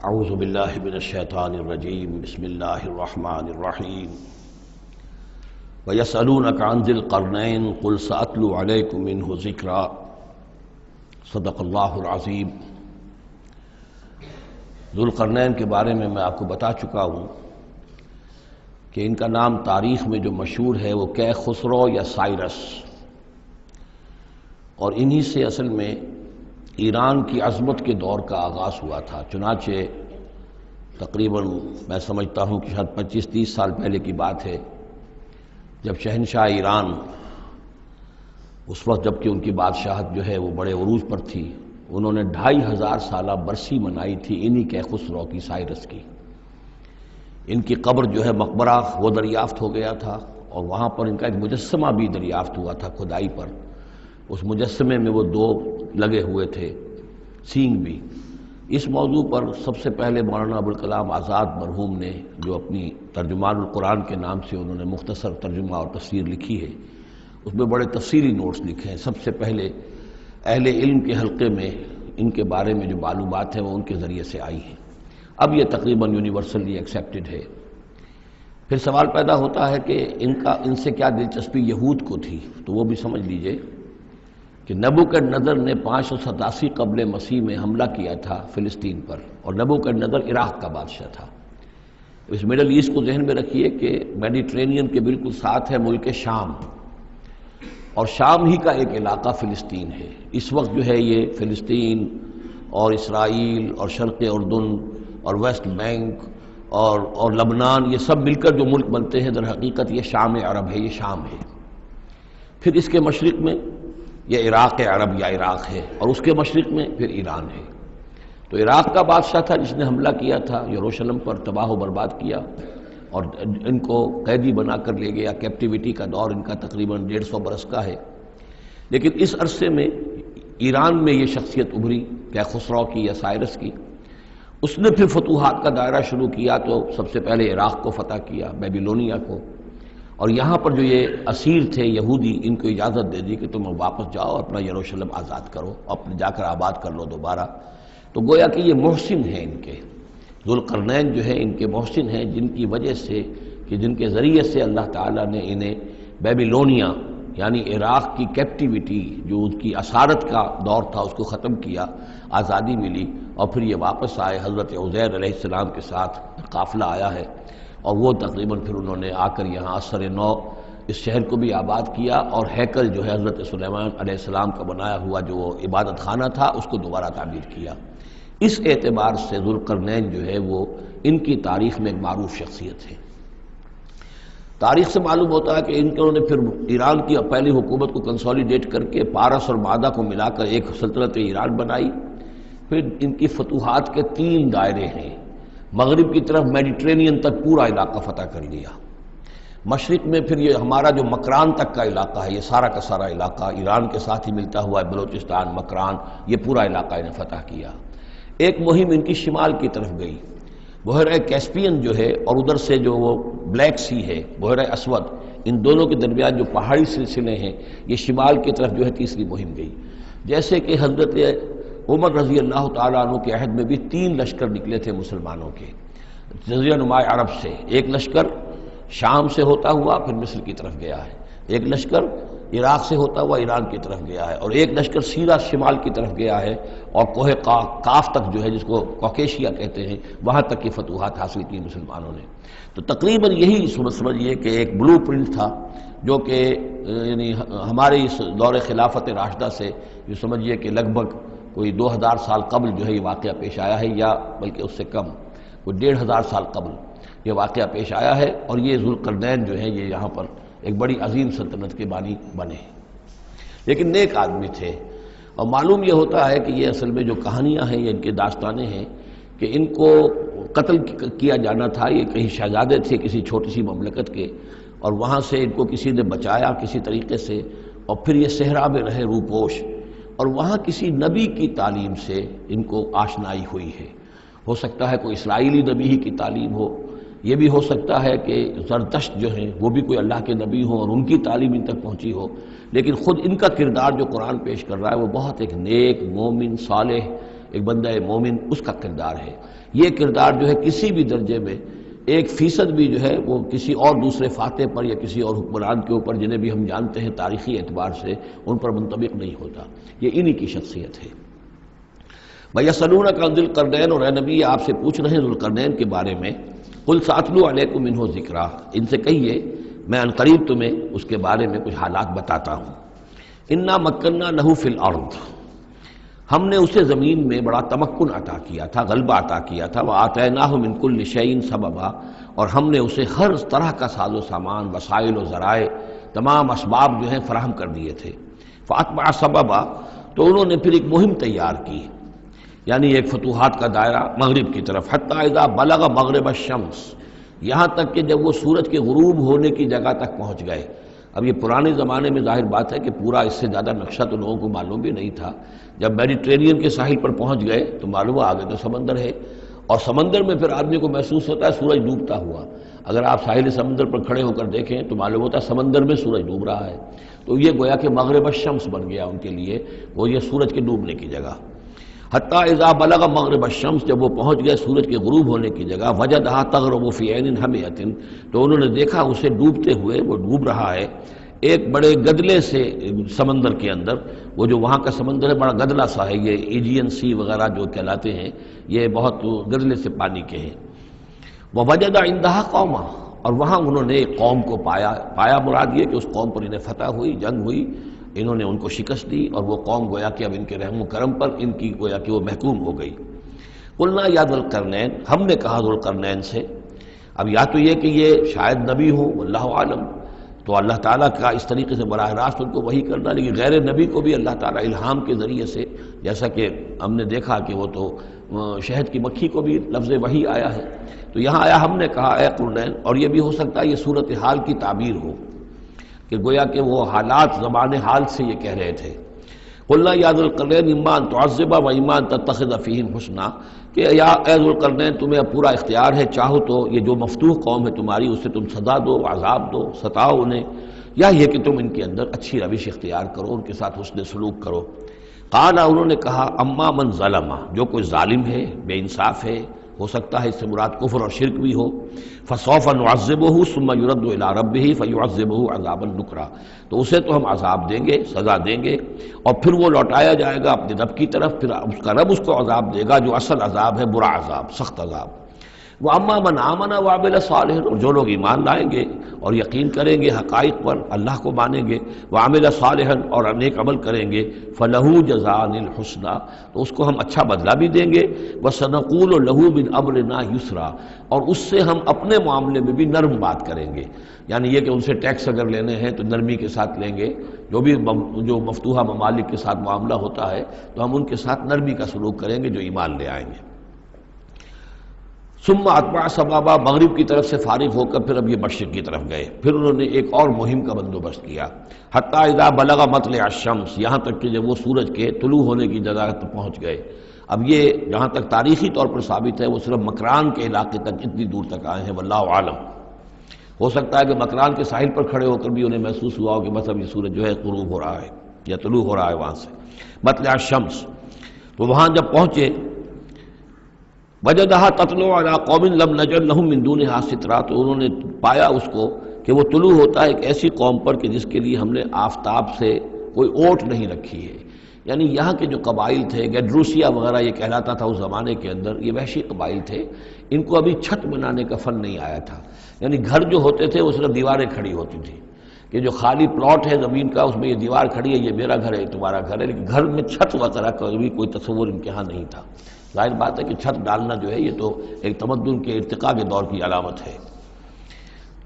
اعوذ باللہ من الشیطان الرجیم بسم اللہ الرحمن الرحیم وَيَسْأَلُونَكَ عَنْ ذِي الْقَرْنَيْنِ قُلْ سَأَتْلُو عَلَيْكُمْ مِنْهُ ذِكْرًا صدق اللہ العظیم۔ ذو القرنین کے بارے میں آپ کو بتا چکا ہوں کہ ان کا نام تاریخ میں جو مشہور ہے وہ کیخسرو یا سائرس، اور انہی سے اصل میں ایران کی عظمت کے دور کا آغاز ہوا تھا۔ چنانچہ تقریباً میں سمجھتا ہوں کہ شاید 25-30 سال پہلے کی بات ہے، جب شہنشاہ ایران اس وقت جب کہ ان کی بادشاہت جو ہے وہ بڑے عروج پر تھی، انہوں نے 2500 سالہ برسی منائی تھی انہی کیخسرو کی، سائرس کی۔ ان کی قبر جو ہے مقبرہ وہ دریافت ہو گیا تھا، اور وہاں پر ان کا ایک مجسمہ بھی دریافت ہوا تھا کھدائی پر۔ اس مجسمے میں وہ 2 لگے ہوئے تھے، سینگ بھی۔ اس موضوع پر سب سے پہلے مولانا ابوالکلام آزاد مرحوم نے، جو اپنی ترجمان القرآن کے نام سے انہوں نے مختصر ترجمہ اور تفسیر لکھی ہے، اس میں بڑے تفصیلی نوٹس لکھے ہیں۔ سب سے پہلے اہل علم کے حلقے میں ان کے بارے میں جو معلومات ہیں وہ ان کے ذریعے سے آئی ہیں، اب یہ تقریباً یونیورسلی ایکسیپٹڈ ہے۔ پھر سوال پیدا ہوتا ہے کہ ان سے کیا دلچسپی یہود کو تھی، تو وہ بھی سمجھ لیجئے کہ نبوکدنضر نے 587 قبل مسیح میں حملہ کیا تھا فلسطین پر، اور نبوکدنضر عراق کا بادشاہ تھا۔ اس مڈل ایسٹ کو ذہن میں رکھیے کہ میڈیٹرینین کے بالکل ساتھ ہے ملک شام، اور شام ہی کا ایک علاقہ فلسطین ہے۔ اس وقت جو ہے یہ فلسطین اور اسرائیل اور شرق اردن اور ویسٹ بینک اور لبنان، یہ سب مل کر جو ملک بنتے ہیں، در حقیقت یہ شام عرب ہے، یہ شام ہے۔ پھر اس کے مشرق میں یہ عراق عرب یا عراق ہے، اور اس کے مشرق میں پھر ایران ہے۔ تو عراق کا بادشاہ تھا جس نے حملہ کیا تھا یروشلم پر، تباہ و برباد کیا، اور ان کو قیدی بنا کر لے گیا۔ کیپٹیوٹی کا دور ان کا تقریباً 150 برس کا ہے۔ لیکن اس عرصے میں ایران میں یہ شخصیت ابھری کیخسرو کی یا سائرس کی۔ اس نے پھر فتوحات کا دائرہ شروع کیا، تو سب سے پہلے عراق کو فتح کیا، بیبیلونیا کو، اور یہاں پر جو یہ اسیر تھے یہودی، ان کو اجازت دے دی کہ تم واپس جاؤ، اپنا یروشلم آزاد کرو، اپنے جا کر آباد کر لو دوبارہ۔ تو گویا کہ یہ محسن ہیں ان کے، ذو القرنین جو ہے ان کے محسن ہیں، جن کی وجہ سے کہ جن کے ذریعے سے اللہ تعالیٰ نے انہیں بیبیلونیا یعنی عراق کی کیپٹیوٹی، جو ان کی اسارت کا دور تھا، اس کو ختم کیا، آزادی ملی، اور پھر یہ واپس آئے۔ حضرت عزیر علیہ السلام کے ساتھ قافلہ آیا ہے، اور وہ تقریباً پھر انہوں نے آ کر یہاں عصر نو اس شہر کو بھی آباد کیا، اور ہیکل جو ہے حضرت سلیمان علیہ السلام کا بنایا ہوا جو عبادت خانہ تھا، اس کو دوبارہ تعمیر کیا۔ اس اعتبار سے ذو القرنین جو ہے وہ ان کی تاریخ میں ایک معروف شخصیت ہے۔ تاریخ سے معلوم ہوتا ہے کہ انہوں نے پھر ایران کی پہلی حکومت کو کنسولیڈیٹ کر کے پارس اور مادہ کو ملا کر ایک سلطنت ایران بنائی۔ پھر ان کی فتوحات کے 3 دائرے ہیں۔ مغرب کی طرف میڈیٹرینین تک پورا علاقہ فتح کر لیا، مشرق میں پھر یہ ہمارا جو مکران تک کا علاقہ ہے، یہ سارا کا سارا علاقہ ایران کے ساتھ ہی ملتا ہوا ہے، بلوچستان، مکران، یہ پورا علاقہ انہیں فتح کیا۔ ایک مہم ان کی شمال کی طرف گئی، بحیرہ کیسپین جو ہے، اور ادھر سے جو وہ بلیک سی ہے، بحیرہ اسود، ان دونوں کے درمیان جو پہاڑی سلسلے ہیں، یہ شمال کی طرف جو ہے تیسری مہم گئی۔ جیسے کہ حضرت عمر رضی اللہ تعالیٰ عنہ کے عہد میں بھی 3 لشکر نکلے تھے مسلمانوں کے جزیرہ نما عرب سے۔ ایک لشکر شام سے ہوتا ہوا پھر مصر کی طرف گیا ہے، ایک لشکر عراق سے ہوتا ہوا ایران کی طرف گیا ہے، اور ایک لشکر سیدھا شمال کی طرف گیا ہے، اور کوہ قاف تک جو ہے، جس کو کوکیشیا کہتے ہیں، وہاں تک کی فتوحات حاصل کی مسلمانوں نے۔ تو تقریباً یہی سمجھیے کہ ایک بلو پرنٹ تھا، جو کہ یعنی ہمارے اس دور خلافت راشدہ سے جو سمجھیے کہ لگ بھگ کوئی 2000 سال قبل جو ہے یہ واقعہ پیش آیا ہے، یا بلکہ اس سے کم، کوئی 1500 سال قبل یہ واقعہ پیش آیا ہے، اور یہ ذو القرنین جو ہے یہ یہاں پر ایک بڑی عظیم سلطنت کے بانی بنے، لیکن نیک آدمی تھے۔ اور معلوم یہ ہوتا ہے کہ یہ اصل میں جو کہانیاں ہیں، یہ ان کے داستانیں ہیں کہ ان کو قتل کیا جانا تھا۔ یہ کہیں شہزادے تھے کسی چھوٹی سی مملکت کے، اور وہاں سے ان کو کسی نے بچایا کسی طریقے سے، اور پھر یہ صحرا میں رہے روپوش، اور وہاں کسی نبی کی تعلیم سے ان کو آشنائی ہوئی ہے۔ ہو سکتا ہے کوئی اسرائیلی نبی ہی کی تعلیم ہو، یہ بھی ہو سکتا ہے کہ زرتشت جو ہیں وہ بھی کوئی اللہ کے نبی ہوں اور ان کی تعلیم ان تک پہنچی ہو، لیکن خود ان کا کردار جو قرآن پیش کر رہا ہے وہ بہت ایک نیک، مومن، صالح ایک بندہ مومن اس کا کردار ہے۔ یہ کردار جو ہے کسی بھی درجے میں 1% بھی جو ہے وہ کسی اور دوسرے فاتح پر یا کسی اور حکمران کے اوپر جنہیں بھی ہم جانتے ہیں تاریخی اعتبار سے ان پر منطبق نہیں ہوتا، یہ انہی کی شخصیت ہے۔ وَيَسْأَلُونَكَ عَنِ ذِي الْقَرْنَيْنِ، اور اے نبی آپ سے پوچھ رہے ہیں ذوالقرنین کے بارے میں، قُلْ سَأَتْلُو عَلَيْكُم مِّنْهُ ذِکْرًا، ان سے کہیے میں عنقریب تمہیں اس کے بارے میں کچھ حالات بتاتا ہوں۔ اِنَّا مَكَّنَّا لَهُ فِي الْأَرْضِ، ہم نے اسے زمین میں بڑا تمکن عطا کیا تھا، غلبہ عطا کیا تھا، وَآتَيْنَاهُ مِن كُلِّ شَيْءٍ سَبَبًا، اور ہم نے اسے ہر طرح کا ساز و سامان، وسائل و ذرائع، تمام اسباب جو ہیں فراہم کر دیے تھے۔ فَأَتْبَعَ سَبَبًا، تو انہوں نے پھر ایک مہم تیار کی، یعنی ایک فتوحات کا دائرہ مغرب کی طرف، حتی اذا بلغ مغرب الشمس، یہاں تک کہ جب وہ سورج کے غروب ہونے کی جگہ تک پہنچ گئے۔ اب یہ پرانے زمانے میں ظاہر بات ہے کہ پورا اس سے زیادہ نقشہ تو لوگوں کو معلوم بھی نہیں تھا، جب میڈیٹرینین کے ساحل پر پہنچ گئے تو معلوم ہوا آگے تو سمندر ہے، اور سمندر میں پھر آدمی کو محسوس ہوتا ہے سورج ڈوبتا ہوا۔ اگر آپ ساحل سمندر پر کھڑے ہو کر دیکھیں تو معلوم ہوتا ہے سمندر میں سورج ڈوب رہا ہے، تو یہ گویا کہ مغرب الشمس بن گیا ان کے لیے، وہ یہ سورج کے ڈوبنے کی جگہ۔ حتی اذا بلغ مغرب الشمس، جب وہ پہنچ گئے سورج کے غروب ہونے کی جگہ، وجدہا تغرب فی عین حمیۃ، تو انہوں نے دیکھا اسے ڈوبتے ہوئے، وہ ڈوب رہا ہے ایک بڑے گدلے سے سمندر کے اندر۔ وہ جو وہاں کا سمندر ہے بڑا گدلا سا ہے، یہ ایجین سی وغیرہ جو کہلاتے ہیں یہ بہت گدلے سے پانی کے ہیں۔ ووجد عندہا قوما، اور وہاں انہوں نے ایک قوم کو پایا مراد یہ کہ اس قوم پر انہیں فتح ہوئی، جنگ ہوئی، انہوں نے ان کو شکست دی، اور وہ قوم گویا کہ اب ان کے رحم و کرم پر ان کی گویا کہ وہ محکوم ہو گئی۔ قلنا یا ذوالقرنین، ہم نے کہا ذوالقرنین سے، اب یا تو یہ کہ یہ شاید نبی ہو، واللہ عالم، تو اللہ تعالیٰ کا اس طریقے سے براہ راست ان کو وحی کرنا، لیکن غیر نبی کو بھی اللہ تعالیٰ الہام کے ذریعے سے، جیسا کہ ہم نے دیکھا کہ وہ تو شہد کی مکھی کو بھی لفظ وحی آیا ہے، تو یہاں آیا ہم نے کہا اے قرنین، اور یہ بھی ہو سکتا ہے یہ صورتحال کی تعبیر ہو کہ گویا کہ وہ حالات زبان حال سے یہ کہہ رہے تھے۔ قلنا یا ذوالقرنین اما ان تعذب و اما ان تتخذ فیہم حسنا، کہ یا اے ذوالقرنین تمہیں اب پورا اختیار ہے، چاہو تو یہ جو مفتوح قوم ہے تمہاری اسے تم سزا دو، عذاب دو، ستاؤ انہیں، یا یہ کہ تم ان کے اندر اچھی روش اختیار کرو، ان کے ساتھ حسن سلوک کرو۔ قال، انہوں نے کہا اما من ظلم، جو کوئی ظالم ہے، بے انصاف ہے، ہو سکتا ہے اس سے مراد کفر اور شرک بھی ہو، فسوف نعذبہ ثم یرد الی ربہ فیعذبہ عذابا نکرا، تو اسے تو ہم عذاب دیں گے، سزا دیں گے، اور پھر وہ لوٹایا جائے گا اپنے رب کی طرف، پھر اس کا رب اس کو عذاب دے گا جو اصل عذاب ہے، برا عذاب، سخت عذاب۔ وَأَمَّا مَنْ آمَنَ وَعَمِلَ صَالِحًا، اور جو لوگ ایمان لائیں گے اور یقین کریں گے حقائق پر، اللہ کو مانیں گے، وَعَمِلَ صَالِحًا، اور نیک عمل کریں گے، فَلَهُ جَزَاءً الْحُسْنَى، تو اس کو ہم اچھا بدلہ بھی دیں گے، وَسَنَقُولُ لَهُ مِنْ أَمْرِنَا يُسْرًا، اور اس سے ہم اپنے معاملے میں بھی نرم بات کریں گے، یعنی یہ کہ ان سے ٹیکس اگر لینے ہیں تو نرمی کے ساتھ لیں گے، جو مفتوحہ ممالک کے ساتھ معاملہ ہوتا ہے تو ہم ان کے ساتھ نرمی کا سلوک کریں گے جو ایمان لے آئیں گے۔ ثم اتبع سبابا، مغرب کی طرف سے فارغ ہو کر پھر اب یہ مشرق کی طرف گئے، پھر انہوں نے ایک اور مہم کا بندوبست کیا، حتی اذا بلغ مطلع الشمس، یہاں تک کہ جب وہ سورج کے طلوع ہونے کی جگہ تک پہنچ گئے۔ اب یہ جہاں تک تاریخی طور پر ثابت ہے وہ صرف مکران کے علاقے تک اتنی دور تک آئے ہیں، واللہ عالم، ہو سکتا ہے کہ مکران کے ساحل پر کھڑے ہو کر بھی انہیں محسوس ہوا ہو کہ بس اب یہ سورج جو ہے غروب ہو رہا ہے یا طلوع ہو رہا ہے وہاں سے، مطلع الشمس، تو وہاں جب پہنچے، وجدہا تطلع علی قوم لم نجعل لہم من دونہا سترا، تو انہوں نے پایا اس کو کہ وہ طلوع ہوتا ہے ایک ایسی قوم پر کہ جس کے لیے ہم نے آفتاب سے کوئی اوٹ نہیں رکھی ہے، یعنی یہاں کے جو قبائل تھے، گیڈروسیا وغیرہ یہ کہلاتا تھا اس زمانے کے اندر، یہ وحشی قبائل تھے، ان کو ابھی چھت بنانے کا فن نہیں آیا تھا، یعنی گھر جو ہوتے تھے وہ صرف دیواریں کھڑی ہوتی تھی، کہ جو خالی پلاٹ ہے زمین کا اس میں یہ دیوار کھڑی ہے، یہ میرا گھر ہے تمہارا گھر ہے، لیکن گھر میں چھت وغیرہ کا بھی کوئی تصور ان کے ہاں نہیں تھا۔ ظاہر بات ہے کہ چھت ڈالنا جو ہے یہ تو ایک تمدن کے ارتقاء کے دور کی علامت ہے،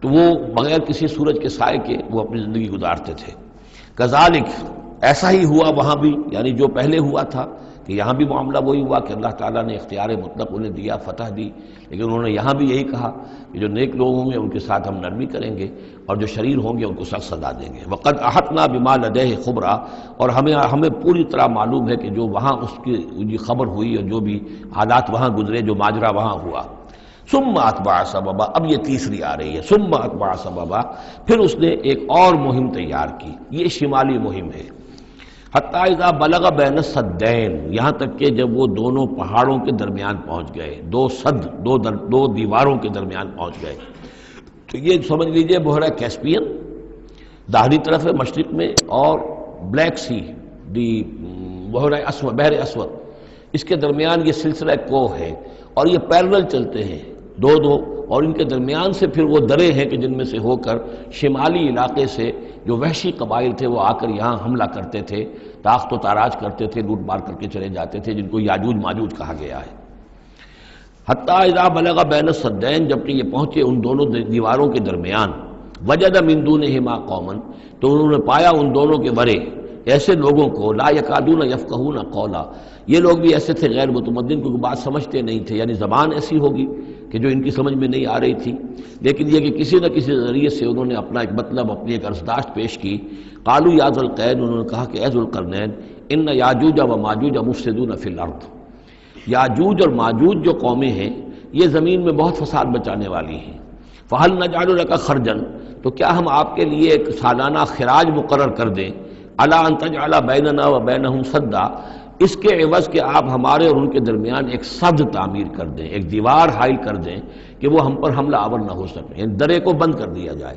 تو وہ بغیر کسی سورج کے سائے کے وہ اپنی زندگی گزارتے تھے۔ کذالک، ایسا ہی ہوا وہاں بھی، یعنی جو پہلے ہوا تھا کہ یہاں بھی معاملہ وہی ہوا کہ اللہ تعالیٰ نے اختیار مطلق انہیں دیا، فتح دی، لیکن انہوں نے یہاں بھی یہی کہا کہ جو نیک لوگ ہوں گے ان کے ساتھ ہم نرمی کریں گے اور جو شریر ہوں گے ان کو سخت سزا دیں گے۔ وقد احطنا بما لدیہ خبرا، اور ہمیں پوری طرح معلوم ہے کہ جو وہاں اس کی خبر ہوئی اور جو بھی حالات وہاں گزرے، جو ماجرا وہاں ہوا۔ ثم اتبع سببا، اب یہ تیسری آ رہی ہے، ثم اتبع سببا، پھر اس نے ایک اور مہم تیار کی، یہ شمالی مہم ہے، حتیٰ اذا بلغ بین السدین، یہاں تک کہ جب وہ دونوں پہاڑوں کے درمیان پہنچ گئے، دو سد، دو دیواروں کے درمیان پہنچ گئے. تو یہ سمجھ لیجئے بحیرہ کیسپین داہنی طرف ہے مشرق میں، اور بلیک سی بحر اسود، اس کے درمیان یہ سلسلہ کوہ ہے، اور یہ پیرلل چلتے ہیں دو، اور ان کے درمیان سے پھر وہ درے ہیں کہ جن میں سے ہو کر شمالی علاقے سے جو وحشی قبائل تھے وہ آ کر یہاں حملہ کرتے تھے، تاخت و تاراج کرتے تھے، لوٹ مار کر کے چلے جاتے تھے، جن کو یاجوج ماجوج کہا گیا ہے. حتیٰ اذا بلغ بین السدین، جبکہ یہ پہنچے ان دونوں دیواروں کے درمیان، وجد من دونہما قوما، تو انہوں نے پایا ان دونوں کے ورے ایسے لوگوں کو، لا یکادون یفقہون قولا، یہ لوگ بھی ایسے تھے غیر متمدن، کیونکہ بات سمجھتے نہیں تھے، یعنی زبان ایسی ہوگی کہ جو ان کی سمجھ میں نہیں آ رہی تھی، لیکن یہ کہ کسی نہ کسی ذریعے سے انہوں نے اپنا ایک مطلب، اپنی ایک عرضداشت پیش کی. قالوا یا ذوالقرنین، انہوں نے کہا کہ اے ذوالقرنین، ان یاجوج و ماجوج مفسدون فی الارض، یاجوج اور ماجوج جو قومیں ہیں یہ زمین میں بہت فساد مچانے والی ہیں. فہل نجعل لک خرجا، تو کیا ہم آپ کے لیے ایک سالانہ خراج مقرر کر دیں، الا ان تجعل بیننا و بینہم سدا، اس کے عوض کہ آپ ہمارے اور ان کے درمیان ایک سد تعمیر کر دیں، ایک دیوار حائل کر دیں کہ وہ ہم پر حملہ آور نہ ہو سکے، یعنی درے کو بند کر دیا جائے.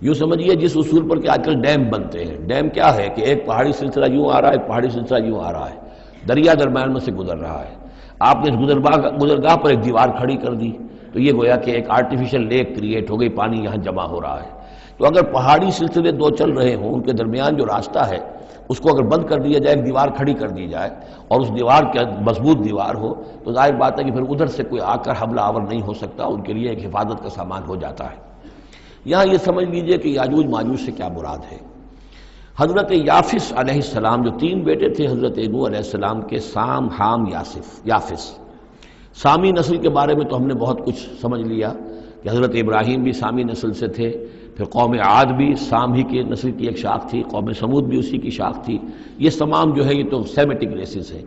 یوں سمجھیے جس اصول پر کہ آج کل ڈیم بنتے ہیں، ڈیم کیا ہے کہ ایک پہاڑی سلسلہ یوں آ رہا ہے، ایک پہاڑی سلسلہ یوں آ رہا ہے، دریا درمیان میں سے گزر رہا ہے، آپ نے اس گزرگاہ پر ایک دیوار کھڑی کر دی، تو یہ گویا کہ ایک آرٹیفیشل لیک کریٹ ہو گئی، پانی یہاں جمع ہو رہا ہے. تو اگر پہاڑی سلسلے دو چل رہے ہوں، ان کے درمیان جو راستہ ہے اس کو اگر بند کر دیا جائے، ایک دیوار کھڑی کر دی جائے، اور اس دیوار کے مضبوط دیوار ہو، تو ظاہر بات ہے کہ پھر ادھر سے کوئی آ کر حملہ آور نہیں ہو سکتا، ان کے لیے ایک حفاظت کا سامان ہو جاتا ہے. یہاں یہ سمجھ لیجئے کہ یاجوج ماجوج سے کیا مراد ہے. حضرت یافس علیہ السلام، جو تین بیٹے تھے حضرت نوح علیہ السلام کے، سام، حام، یافس. سامی نسل کے بارے میں تو ہم نے بہت کچھ سمجھ لیا کہ حضرت ابراہیم بھی سامی نسل سے تھے، پھر قوم عاد بھی سام ہی کے نسل کی ایک شاخ تھی، قوم سمود بھی اسی کی شاخ تھی. یہ تمام جو ہے یہ تو سیمیٹک ریسز ہیں.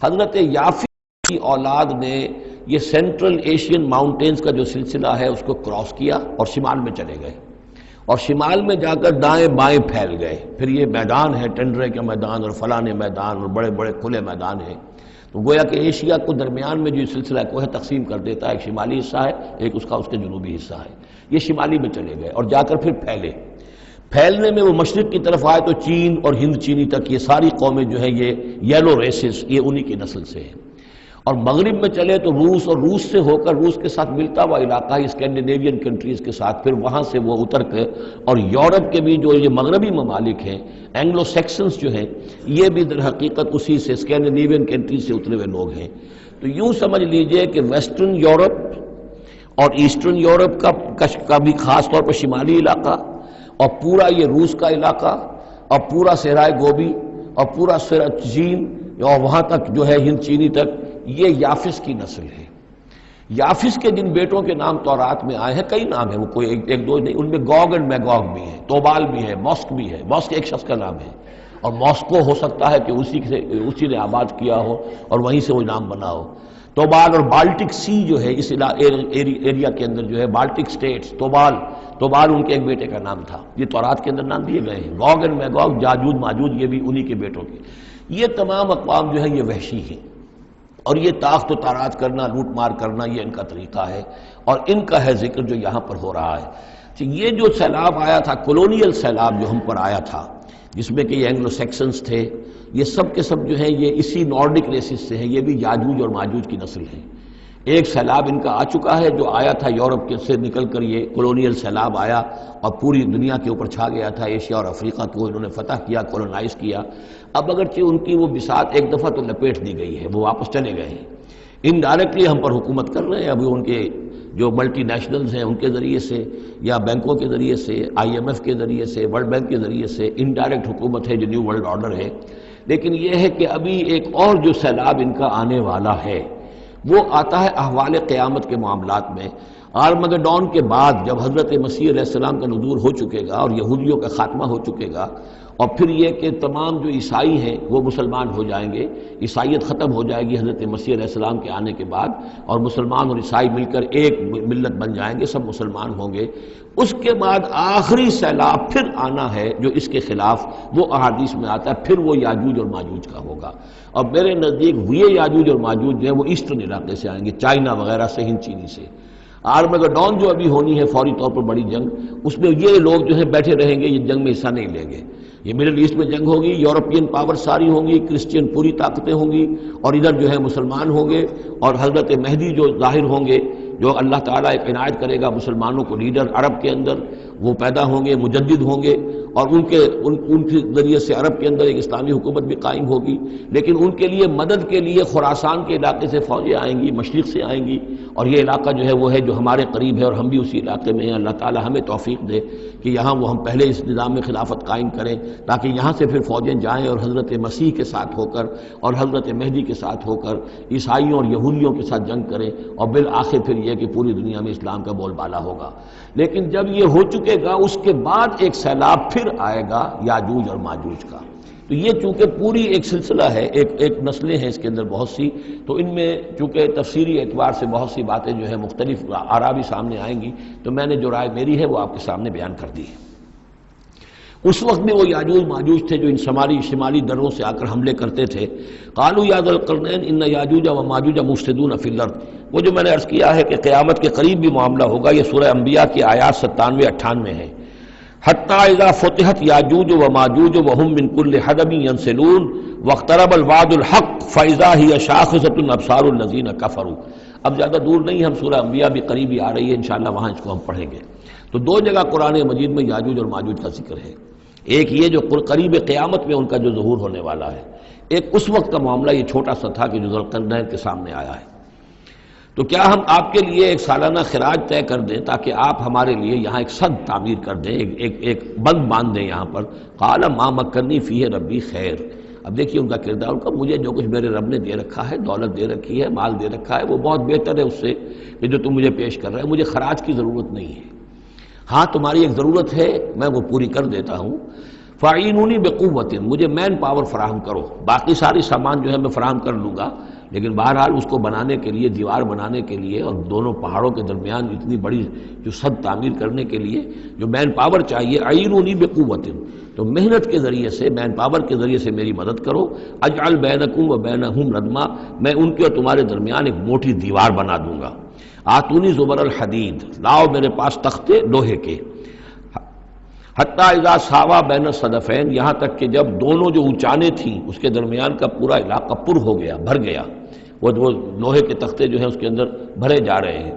حضرت یافس کی اولاد نے یہ سینٹرل ایشین ماؤنٹینز کا جو سلسلہ ہے اس کو کراس کیا اور شمال میں چلے گئے، اور شمال میں جا کر دائیں بائیں پھیل گئے. پھر یہ میدان ہے، ٹنڈرے کے میدان اور فلانے میدان اور بڑے بڑے کھلے میدان ہیں. تو گویا کہ ایشیا کو درمیان میں جو سلسلہ کوہ تقسیم کر دیتا ہے، ایک شمالی حصہ ہے، ایک اس کے جنوبی حصہ ہے. یہ شمالی میں چلے گئے اور جا کر پھر پھیلنے میں وہ مشرق کی طرف آئے تو چین اور ہند چینی تک یہ ساری قومیں جو ہیں یہ یلو ریسز، یہ انہی کی نسل سے ہیں. اور مغرب میں چلے تو روس، اور روس سے ہو کر روس کے ساتھ ملتا ہوا علاقہ ہے اسکینڈینیوین کنٹریز کے ساتھ، پھر وہاں سے وہ اتر کے، اور یورپ کے بھی جو یہ مغربی ممالک ہیں، اینگلو سیکسنز جو ہیں، یہ بھی در حقیقت اسی سے اسکینڈینیوین کنٹریز سے اترے ہوئے لوگ ہیں. تو یوں سمجھ لیجئے کہ ویسٹرن یورپ اور ایسٹرن یورپ کا بھی خاص طور پر شمالی علاقہ، اور پورا یہ روس کا علاقہ، اور پورا صحرائے گوبی، اور پورا چین، اور وہاں تک جو ہے ہند چینی تک، یہ یافس کی نسل ہے. یافس کے جن بیٹوں کے نام تورات میں آئے ہیں، کئی نام ہیں، وہ کوئی ایک دو نہیں، ان میں گوگ اینڈ میگوگ بھی ہے، توبال بھی ہے، موسک بھی ہے. موسک ایک شخص کا نام ہے، اور ماسکو ہو سکتا ہے کہ اسی نے آباد کیا ہو اور وہیں سے وہ نام بنا ہو. توبال اور بالٹک سی جو ہے اس ایریا کے اندر جو ہے بالٹک سٹیٹس، توبال ان کے ایک بیٹے کا نام تھا. یہ تورات کے اندر نام دیے گئے ہیں. گوگ اینڈ میگوگ، جاجوج ماجوج، یہ بھی انہی کے بیٹوں کے. یہ تمام اقوام جو ہے یہ وحشی ہیں، اور یہ تاخت و تاراج کرنا، لوٹ مار کرنا، یہ ان کا طریقہ ہے، اور ان کا ہے ذکر جو یہاں پر ہو رہا ہے. یہ جو سیلاب آیا تھا، کولونیل سیلاب جو ہم پر آیا تھا، جس میں کہ یہ اینگلو سیکسنز تھے، یہ سب کے سب جو ہیں یہ اسی نارڈک ریسز سے ہیں. یہ بھی یاجوج اور ماجوج کی نسل ہیں. ایک سیلاب ان کا آ چکا ہے جو آیا تھا یورپ کے سے نکل کر، یہ کولونیل سیلاب آیا اور پوری دنیا کے اوپر چھا گیا تھا. ایشیا اور افریقہ کو انہوں نے فتح کیا، کولونائز کیا. اب اگرچہ ان کی وہ بساط ایک دفعہ تو لپیٹ دی گئی ہے، وہ واپس چلے گئے ہیں. انڈائریکٹلی ہم پر حکومت کر رہے ہیں. ابھی ان کے جو ملٹی نیشنلز ہیں ان کے ذریعے سے، یا بینکوں کے ذریعے سے، IMF کے ذریعے سے، ورلڈ بینک کے ذریعے سے انڈائریکٹ حکومت ہے جو نیو ورلڈ آرڈر ہے. لیکن یہ ہے کہ ابھی ایک اور جو سیلاب ان کا آنے والا ہے وہ آتا ہے احوال قیامت کے معاملات میں. آرمگڈون کے بعد جب حضرت مسیح علیہ السلام کا نزول ہو چکے گا اور یہودیوں کا خاتمہ ہو چکے گا، اور پھر یہ کہ تمام جو عیسائی ہیں وہ مسلمان ہو جائیں گے، عیسائیت ختم ہو جائے گی حضرت مسیح علیہ السلام کے آنے کے بعد، اور مسلمان اور عیسائی مل کر ایک ملت بن جائیں گے، سب مسلمان ہوں گے۔ اس کے بعد آخری سیلاب پھر آنا ہے جو اس کے خلاف، وہ احادیث میں آتا ہے، پھر وہ یاجوج اور ماجوج کا ہوگا۔ اور میرے نزدیک یہ یاجوج اور ماجوج جو ہے وہ ایسٹرن علاقے سے آئیں گے، چائنا وغیرہ سے، ہند چینی سے۔ آرمگڈون جو ابھی ہونی ہے فوری طور پر بڑی جنگ، اس میں یہ لوگ جو ہے بیٹھے رہیں گے، یہ جنگ میں حصہ نہیں لیں گے۔ یہ مڈل ایسٹ میں جنگ ہوگی، یورپین پاور ساری ہوں گی، کرسچین پوری طاقتیں ہوں گی، اور ادھر جو ہے مسلمان ہوں گے، اور حضرت مہدی جو ظاہر ہوں گے، جو اللہ تعالیٰ ایک عنایت کرے گا مسلمانوں کو لیڈر عرب کے اندر، وہ پیدا ہوں گے، مجدد ہوں گے، اور ان کے ذریعے سے عرب کے اندر ایک اسلامی حکومت بھی قائم ہوگی۔ لیکن ان کے لیے مدد کے لیے خراسان کے علاقے سے فوجیں آئیں گی، مشرق سے آئیں گی، اور یہ علاقہ جو ہے وہ ہے جو ہمارے قریب ہے، اور ہم بھی اسی علاقے میں ہیں۔ اللہ تعالیٰ ہمیں توفیق دے کہ یہاں وہ ہم پہلے اس نظام میں خلافت قائم کریں، تاکہ یہاں سے پھر فوجیں جائیں اور حضرت مسیح کے ساتھ ہو کر اور حضرت مہدی کے ساتھ ہو کر عیسائیوں اور یہودیوں کے ساتھ جنگ کریں، اور بالآخر پھر یہ کہ پوری دنیا میں اسلام کا بول بالا ہوگا۔ لیکن جب یہ ہو چکے گا، اس کے بعد ایک سیلاب پھر آئے گا یاجوج اور ماجوج کا۔ تو یہ چونکہ پوری ایک سلسلہ ہے، ایک نسلیں ہیں اس کے اندر بہت سی، تو ان میں چونکہ تفسیری اعتبار سے بہت سی باتیں جو ہے مختلف آراء بھی سامنے آئیں گی، تو میں نے جو رائے میری ہے وہ آپ کے سامنے بیان کر دی ہے۔ اس وقت میں وہ یاجوج ماجوج تھے جو ان شمالی دروں سے آ کر حملے کرتے تھے۔ قالوا یا ذا القرنین ان یاجوج و ماجوج مفسدون فی الارض، وہ جو میں نے عرض کیا ہے کہ قیامت کے قریب بھی معاملہ ہوگا، یہ سورہ انبیاء کی آیات 97-98 ہے۔ حتی اذا فتحت یاجوج و ماجوج وهم من کل حدب ینسلون واقترب الوعد الحق فاذا هی شاخصۃ ابصار الذین کفروا۔ اب زیادہ دور نہیں، ہم سورہ انبیاء بھی قریب ہی آ رہی ہے، انشاءاللہ وہاں اس کو ہم پڑھیں گے۔ تو دو جگہ قرآن مجید میں یاجوج اور ماجوج کا ذکر ہے، ایک یہ جو قریب قیامت میں ان کا جو ظہور ہونے والا ہے، ایک اس وقت کا معاملہ یہ چھوٹا سا تھا کہ جو ذوالقرنین کے سامنے آیا ہے۔ تو کیا ہم آپ کے لیے ایک سالانہ خراج طے کر دیں تاکہ آپ ہمارے لیے یہاں ایک سد تعمیر کر دیں، ایک بند باندھ دیں یہاں پر؟ قال ما مکنی فیہ ربی خیر۔ اب دیکھیے ان کا کردار، ان کا مجھے جو کچھ میرے رب نے دے رکھا ہے، دولت دے رکھی ہے، مال دے رکھا ہے، وہ بہت بہتر ہے اس سے کہ جو تم مجھے پیش کر رہے ہیں، مجھے خراج کی ضرورت نہیں ہے۔ ہاں تمہاری ایک ضرورت ہے، میں وہ پوری کر دیتا ہوں۔ فاعینونی بقوت، مجھے مین پاور فراہم کرو، باقی ساری سامان جو ہے میں فراہم کر لوں گا، لیکن بہرحال اس کو بنانے کے لیے، دیوار بنانے کے لیے اور دونوں پہاڑوں کے درمیان اتنی بڑی جو سد تعمیر کرنے کے لیے جو مین پاور چاہیے، اعینونی بقوت، تو محنت کے ذریعے سے، مین پاور کے ذریعے سے میری مدد کرو۔ اجعل بینکم و بینہم ردما، میں ان کے اور تمہارے درمیان ایک موٹی دیوار بنا دوں گا۔ آتونی زبر الحدید، لاؤ میرے پاس تختے لوہے کے۔ حتی اذا ساوا بین الصدفین، یہاں تک کہ جب دونوں جو اونچانے تھیں اس کے درمیان کا پورا علاقہ پر ہو گیا، بھر گیا، وہ لوہے کے تختے جو ہیں اس کے اندر بھرے جا رہے ہیں۔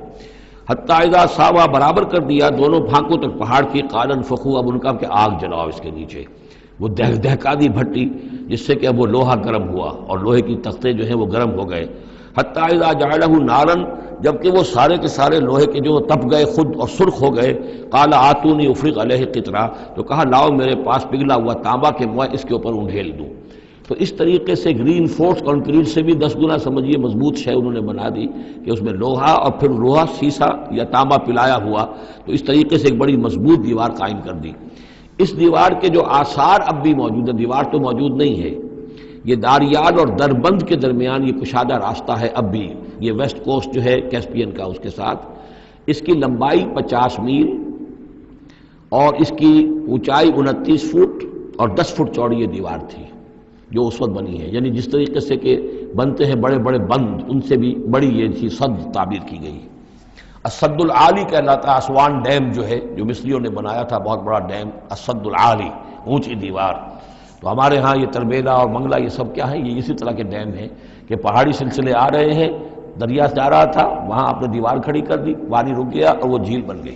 حتی اذا ساوا، برابر کر دیا دونوں بھانکوں تک پہاڑ کی، قال انفخوا، اب ان کا کہ آگ جلاؤ اس کے نیچے، وہ دہکا دی بھٹی جس سے کہ اب وہ لوہا گرم ہوا اور لوہے کی تختے جو ہیں وہ گرم ہو گئے۔ حتی اذا جعلہ نارا، جبکہ وہ سارے کے سارے لوہے کے جو تپ گئے خود اور سرخ ہو گئے۔ قال آتونی افرغ علیہ قطرہ، تو کہا لاؤ میرے پاس پگھلا ہوا تانبا کہ میں اس کے اوپر انڈھیل دوں۔ تو اس طریقے سے گرین فورس کنکریٹ سے بھی 10 گنا سمجھیے مضبوط شے انہوں نے بنا دی کہ اس میں لوہا اور پھر لوہا سیسا یا تانبا پلایا ہوا، تو اس طریقے سے ایک بڑی مضبوط دیوار قائم کر دی۔ اس دیوار کے جو آثار اب بھی موجود ہیں، دیوار تو موجود نہیں ہے، یہ داریال اور دربند کے درمیان یہ کشادہ راستہ ہے اب بھی، یہ ویسٹ کوسٹ جو ہے کیسپین کا، اس کے ساتھ اس کی لمبائی 50 میل اور اس کی اونچائی 29 فٹ اور 10 فٹ چوڑی یہ دیوار تھی جو اس وقت بنی ہے۔ یعنی جس طریقے سے کہ بنتے ہیں بڑے بڑے بند، ان سے بھی بڑی یہ تھی سد تعبیر کی گئی۔ السد العالی کہلاتا ہے اسوان ڈیم جو ہے، جو مصریوں نے بنایا تھا، بہت بڑا ڈیم، السد العالی، اونچی دیوار۔ تو ہمارے ہاں یہ تربیلا اور منگلا یہ سب کیا ہیں، یہ اسی طرح کے ڈیم ہیں کہ پہاڑی سلسلے آ رہے ہیں، دریا جا رہا تھا، وہاں آپ نے دیوار کھڑی کر دی، پانی رک گیا اور وہ جھیل بن گئی۔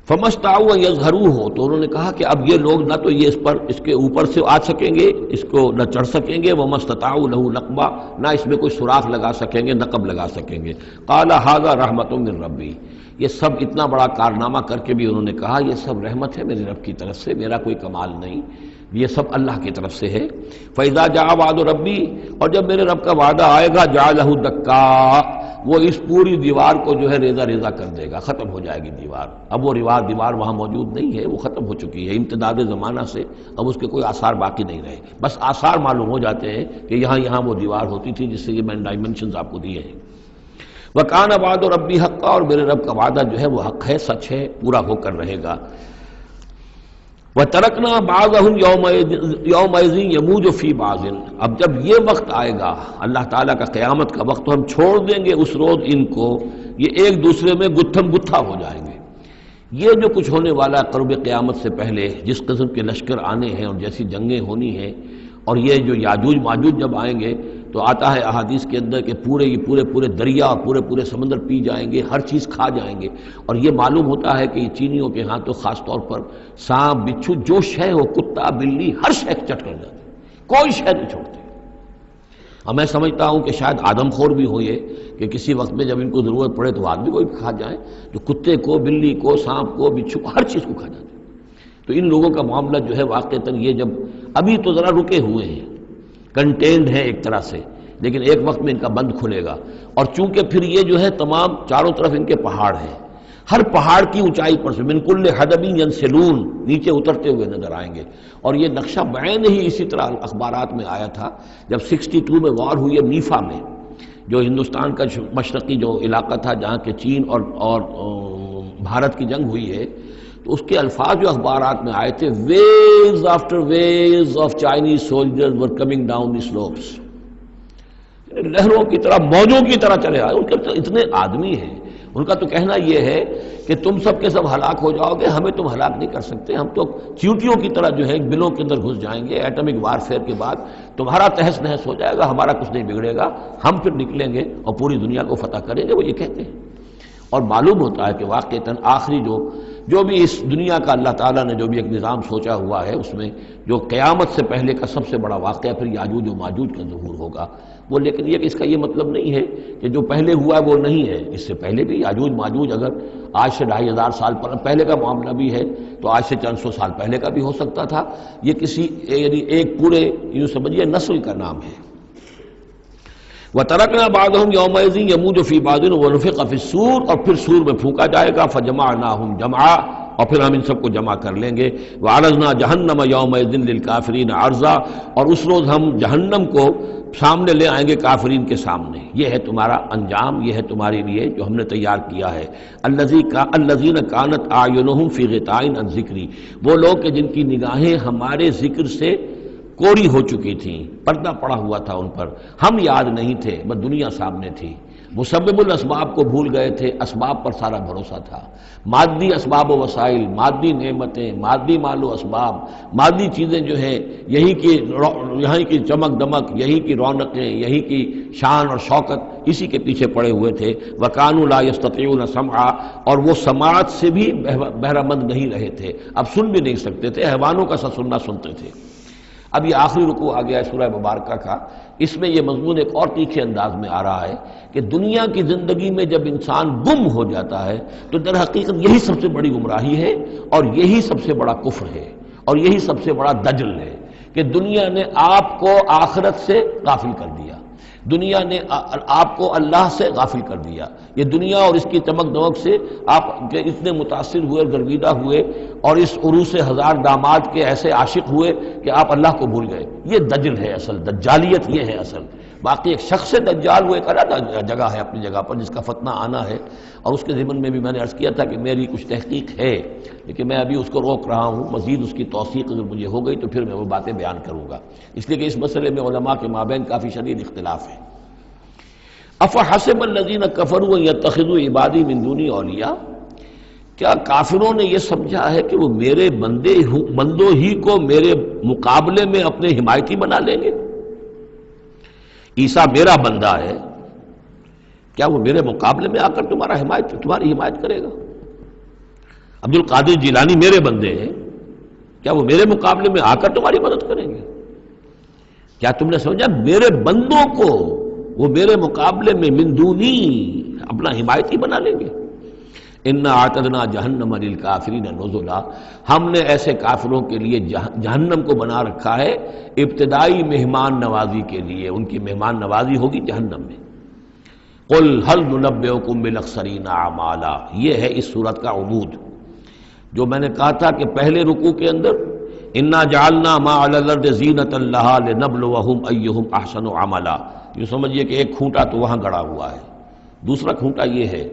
فَمَسْتَعُوا يَظْهَرُوهُ، تو انہوں نے کہا کہ اب یہ لوگ نہ تو یہ اس کے اوپر سے آ سکیں گے، اس کو نہ چڑھ سکیں گے، وَمَسْتَطَاعُوا لَهُ نَقْبًا، نہ اس میں کوئی سوراخ لگا سکیں گے، نقب لگا سکیں گے۔ قَالَ هَذَا رَحْمَةٌ مِّن رَّبِّي، یہ سب اتنا بڑا کارنامہ کر کے بھی انہوں نے کہا یہ سب رحمت ہے میرے رب کی طرف سے، میرا کوئی کمال نہیں، یہ سب اللہ کی طرف سے ہے۔ فَإِذَا جَاءَ وَعْدُ رَبِّي، اور جب میرے رب کا وعدہ آئے گا، جَعَلَهُ دَكَّاءَ، وہ اس پوری دیوار کو جو ہے ریزہ ریزہ کر دے گا، ختم ہو جائے گی دیوار۔ اب وہ دیوار وہاں موجود نہیں ہے، وہ ختم ہو چکی ہے امتداد زمانہ سے، اب اس کے کوئی آثار باقی نہیں رہے، بس آثار معلوم ہو جاتے ہیں کہ یہاں وہ دیوار ہوتی تھی، جس سے یہ میں نے ڈائمنشنز آپ کو دیے ہیں۔ وَكَانَ وَعْدُ رَبِّي حَقًّا، اور میرے رب کا وعدہ جو ہے وہ حق ہے، سچ ہے، پورا ہو کر رہے گا۔ وَتَرَكْنَا بَعْضَهُمْ يَوْمَئِذٍ يَمُوجُ فِي بَعْضٍ، اب جب یہ وقت آئے گا اللہ تعالیٰ کا قیامت کا وقت، تو ہم چھوڑ دیں گے اس روز ان کو، یہ ایک دوسرے میں گتھم گتھا ہو جائیں گے۔ یہ جو کچھ ہونے والا ہے قرب قیامت سے پہلے، جس قسم کے لشکر آنے ہیں اور جیسی جنگیں ہونی ہیں، اور یہ جو یاجوج ماجوج جب آئیں گے تو آتا ہے احادیث کے اندر کہ پورے دریا اور پورے سمندر پی جائیں گے، ہر چیز کھا جائیں گے، اور یہ معلوم ہوتا ہے کہ یہ چینیوں کے ہاں تو خاص طور پر سانپ بچھو جو شے ہو، کتا بلی، ہر شے چٹ کر جاتے ہیں، کوئی شے نہیں چھوڑتے۔ اور میں سمجھتا ہوں کہ شاید آدم خور بھی ہو یہ کہ کسی وقت میں جب ان کو ضرورت پڑے تو آدمی کو بھی کھا جائیں، جو کتے کو، بلی کو، سانپ کو، بچھو کو، ہر چیز کو کھا جاتے ہیں۔ تو ان لوگوں کا معاملہ جو ہے واقعتاً یہ جب ابھی تو ذرا رکے ہوئے ہیں، کنٹینڈ ہیں ایک طرح سے، لیکن ایک وقت میں ان کا بند کھلے گا، اور چونکہ پھر یہ جو ہے تمام چاروں طرف ان کے پہاڑ ہیں، ہر پہاڑ کی اونچائی پر سے من کل حدب ینسلون نیچے اترتے ہوئے نظر آئیں گے۔ اور یہ نقشہ بعین ہی اسی طرح اخبارات میں آیا تھا جب 62 میں وار ہوئی ہے نیفا میں، جو ہندوستان کا مشرقی جو علاقہ تھا جہاں کہ چین اور بھارت کی جنگ ہوئی ہے، تو اس کے الفاظ جو اخبارات میں آئے تھے، waves after waves of Chinese soldiers were coming down the slopes, لہروں کی طرح، موجوں کی طرح چلے آئے۔ ان کے اتنے آدمی ہیں، ان کا تو کہنا یہ ہے کہ تم سب کے سب ہلاک ہو جاؤ گے، ہمیں تم ہلاک نہیں کر سکتے، ہم تو چیونٹیوں کی طرح جو ہے بلوں کے اندر گھس جائیں گے، ایٹمک وارفیئر کے بعد تمہارا تہس نہس ہو جائے گا، ہمارا کچھ نہیں بگڑے گا، ہم پھر نکلیں گے اور پوری دنیا کو فتح کریں گے، وہ یہ کہتے ہیں۔ اور معلوم ہوتا ہے کہ واقعتاً آخری جو بھی اس دنیا کا اللہ تعالیٰ نے جو بھی ایک نظام سوچا ہوا ہے، اس میں جو قیامت سے پہلے کا سب سے بڑا واقعہ پھر یاجوج و ماجوج کا ظہور ہوگا وہ، لیکن یہ کہ اس کا یہ مطلب نہیں ہے کہ جو پہلے ہوا ہے وہ نہیں ہے، اس سے پہلے بھی یاجوج ماجوج اگر آج سے 2500 سال پہلے کا معاملہ بھی ہے تو آج سے چند سو سال پہلے کا بھی ہو سکتا تھا۔ یہ کسی یعنی ایک پورے یوں سمجھیے نسل کا نام ہے۔ وَتَرَكْنَا بَعْضَهُمْ يَوْمَئِذٍ يَمُوجُ فِي بَعْضٍ وَنُفِخَ فِي الصُّورِ، اور پھر سور میں پھونکا جائے گا، فَجَمَعْنَاهُمْ جَمْعًا، اور پھر ہم ان سب کو جمع کر لیں گے۔ وَعَرَضْنَا جَهَنَّمَ يَوْمَئِذٍ لِلْكَافِرِينَ عَرْضًا، اور اس روز ہم جہنم کو سامنے لے آئیں گے کافرین کے سامنے۔ یہ ہے تمہارا انجام، یہ ہے تمہارے لیے جو ہم نے تیار کیا ہے۔ الَّذِينَ كَانَتْ أَعْيُنُهُمْ فِي غِطَاءٍ عَنْ ذِكْرِي، وہ لوگ کہ جن کی نگاہیں ہمارے ذکر سے کوری ہو چکی تھیں، پردہ پڑا ہوا تھا ان پر، ہم یاد نہیں تھے، بس دنیا سامنے تھی، مسبب الاسباب کو بھول گئے تھے، اسباب پر سارا بھروسہ تھا، مادی اسباب و وسائل، مادی نعمتیں، مادی مال و اسباب، مادی چیزیں جو ہیں، یہیں کی چمک دمک، یہیں کی رونقیں، یہیں کی شان اور شوکت، اسی کے پیچھے پڑے ہوئے تھے۔ وَكَانُوا لَا يَسْتَطِيعُونَ سَمْعًا، اور وہ سماعت سے بھی بہرہ مند نہیں رہے تھے، اب سن بھی نہیں سکتے تھے، حیوانوں کا سا سننا سنتے تھے۔ اب یہ آخری رکوع آ گیا ہے سورہ مبارکہ کا، اس میں یہ مضمون ایک اور تیکھے انداز میں آ رہا ہے کہ دنیا کی زندگی میں جب انسان گم ہو جاتا ہے تو در حقیقت یہی سب سے بڑی گمراہی ہے، اور یہی سب سے بڑا کفر ہے، اور یہی سب سے بڑا دجل ہے کہ دنیا نے آپ کو آخرت سے غافل کر دیا، دنیا نے آپ کو اللہ سے غافل کر دیا۔ یہ دنیا اور اس کی چمک دمک سے آپ اتنے متاثر ہوئے، گرویدہ ہوئے، اور اس عروس ہزار داماد کے ایسے عاشق ہوئے کہ آپ اللہ کو بھول گئے۔ یہ دجل ہے اصل، دجالیت یہ ہے اصل۔ باقی ایک شخص دجال وہ ایک الگ جگہ ہے اپنی جگہ پر جس کا فتنہ آنا ہے، اور اس کے ضمن میں بھی میں نے عرض کیا تھا کہ میری کچھ تحقیق ہے، لیکن میں ابھی اس کو روک رہا ہوں، مزید اس کی توثیق اگر مجھے ہو گئی تو پھر میں وہ باتیں بیان کروں گا، اس لیے کہ اس مسئلے میں علماء کے مابین کافی شدید اختلاف ہے۔ افحسب الذین کفروا ان یتخذوا عبادی من دونی اولیاء، کیا کافروں نے یہ سمجھا ہے کہ وہ میرے بندوں ہی کو میرے مقابلے میں اپنے حمایتی بنا لیں گے؟ عیسیٰ میرا بندہ ہے، کیا وہ میرے مقابلے میں آ کر تمہاری حمایت کرے گا؟ عبد القادر جیلانی میرے بندے ہیں، کیا وہ میرے مقابلے میں آ کر تمہاری مدد کریں گے؟ کیا تم نے سمجھا میرے بندوں کو وہ میرے مقابلے میں من دونی اپنا حمایتی بنا لیں گے؟ انا اعتدنا جہنم للکافرین نزلا، ہم نے ایسے کافروں کے لیے جہنم کو بنا رکھا ہے ابتدائی مہمان نوازی کے لیے، ان کی مہمان نوازی ہوگی جہنم میں۔ قل هل ننبئکم بالاخسرین اعمالا، یہ ہے اس صورت کا عمود۔ جو میں نے کہا تھا کہ پہلے رکوع کے اندر انا جعلنا ما علی الارض زینۃ لہا لنبلوہم ایہم احسن عملا، یہ سمجھیے کہ ایک کھونٹا تو وہاں گڑا ہوا ہے، دوسرا کھونٹا یہ ہے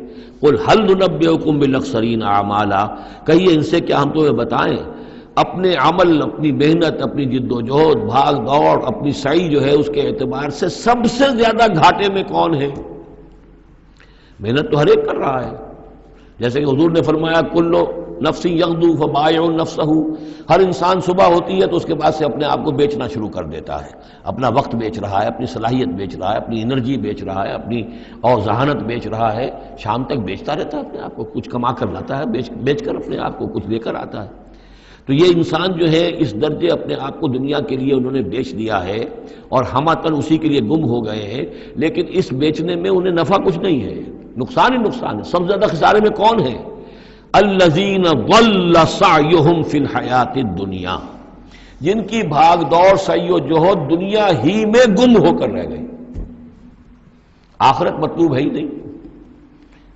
قل هل ننبئکم بالاخسرین اعمالا، کہیے ان سے کیا ہم تمہیں بتائیں اپنے عمل، اپنی محنت، اپنی جد و جہد، بھاگ دوڑ، اپنی سعی جو ہے اس کے اعتبار سے سب سے زیادہ گھاٹے میں کون ہے؟ محنت تو ہر ایک کر رہا ہے، جیسے کہ حضور نے فرمایا کلو نفس یغدو فبائع نفسہ، ہر انسان صبح ہوتی ہے تو اس کے بعد سے اپنے آپ کو بیچنا شروع کر دیتا ہے، اپنا وقت بیچ رہا ہے، اپنی صلاحیت بیچ رہا ہے، اپنی انرجی بیچ رہا ہے، اپنی اور ذہانت بیچ رہا ہے، شام تک بیچتا رہتا ہے اپنے آپ کو، کچھ کما کر لاتا ہے، بیچ کر اپنے آپ کو کچھ لے کر آتا ہے۔ تو یہ انسان جو ہے اس درجے اپنے آپ کو دنیا کے لیے انہوں نے بیچ دیا ہے اور ہماتن اسی کے لیے گم ہو گئے ہیں، لیکن اس بیچنے میں انہیں نفع کچھ نہیں ہے، نقصان ہی نقصان ہے۔ سب سے زیادہ خسارے میں کون ہے؟ الذین ضل سعیہم فی الحیات الدنیا، جن کی بھاگ دوڑ سعی و جہد دنیا ہی میں گم ہو کر رہ گئی، آخرت مطلوب ہے ہی نہیں۔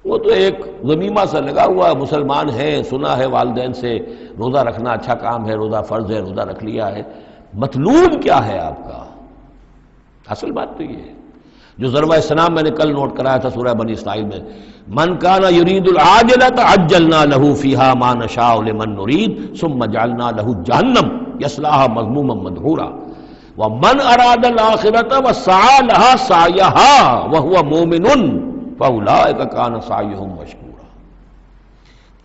وہ تو ایک ضمیمہ سا لگا ہوا ہے، مسلمان ہے، سنا ہے والدین سے روزہ رکھنا اچھا کام ہے، روزہ فرض ہے، روزہ رکھ لیا ہے، مطلوب کیا ہے آپ کا؟ اصل بات تو یہ ہے جو ضربہ سلام میں نے کل نوٹ کرایا تھا سورہ بنی اسرائیل میں، من کان یرید العاجلۃ عجلنا له فیہا ما نشاء لمن نرید ثم جعلنا له جہنم یصلاها مذموما مدحورا ومن اراد الآخرۃ وسعى لها سعیها وهو مؤمن فاولئک کان سعیہم مشکورا۔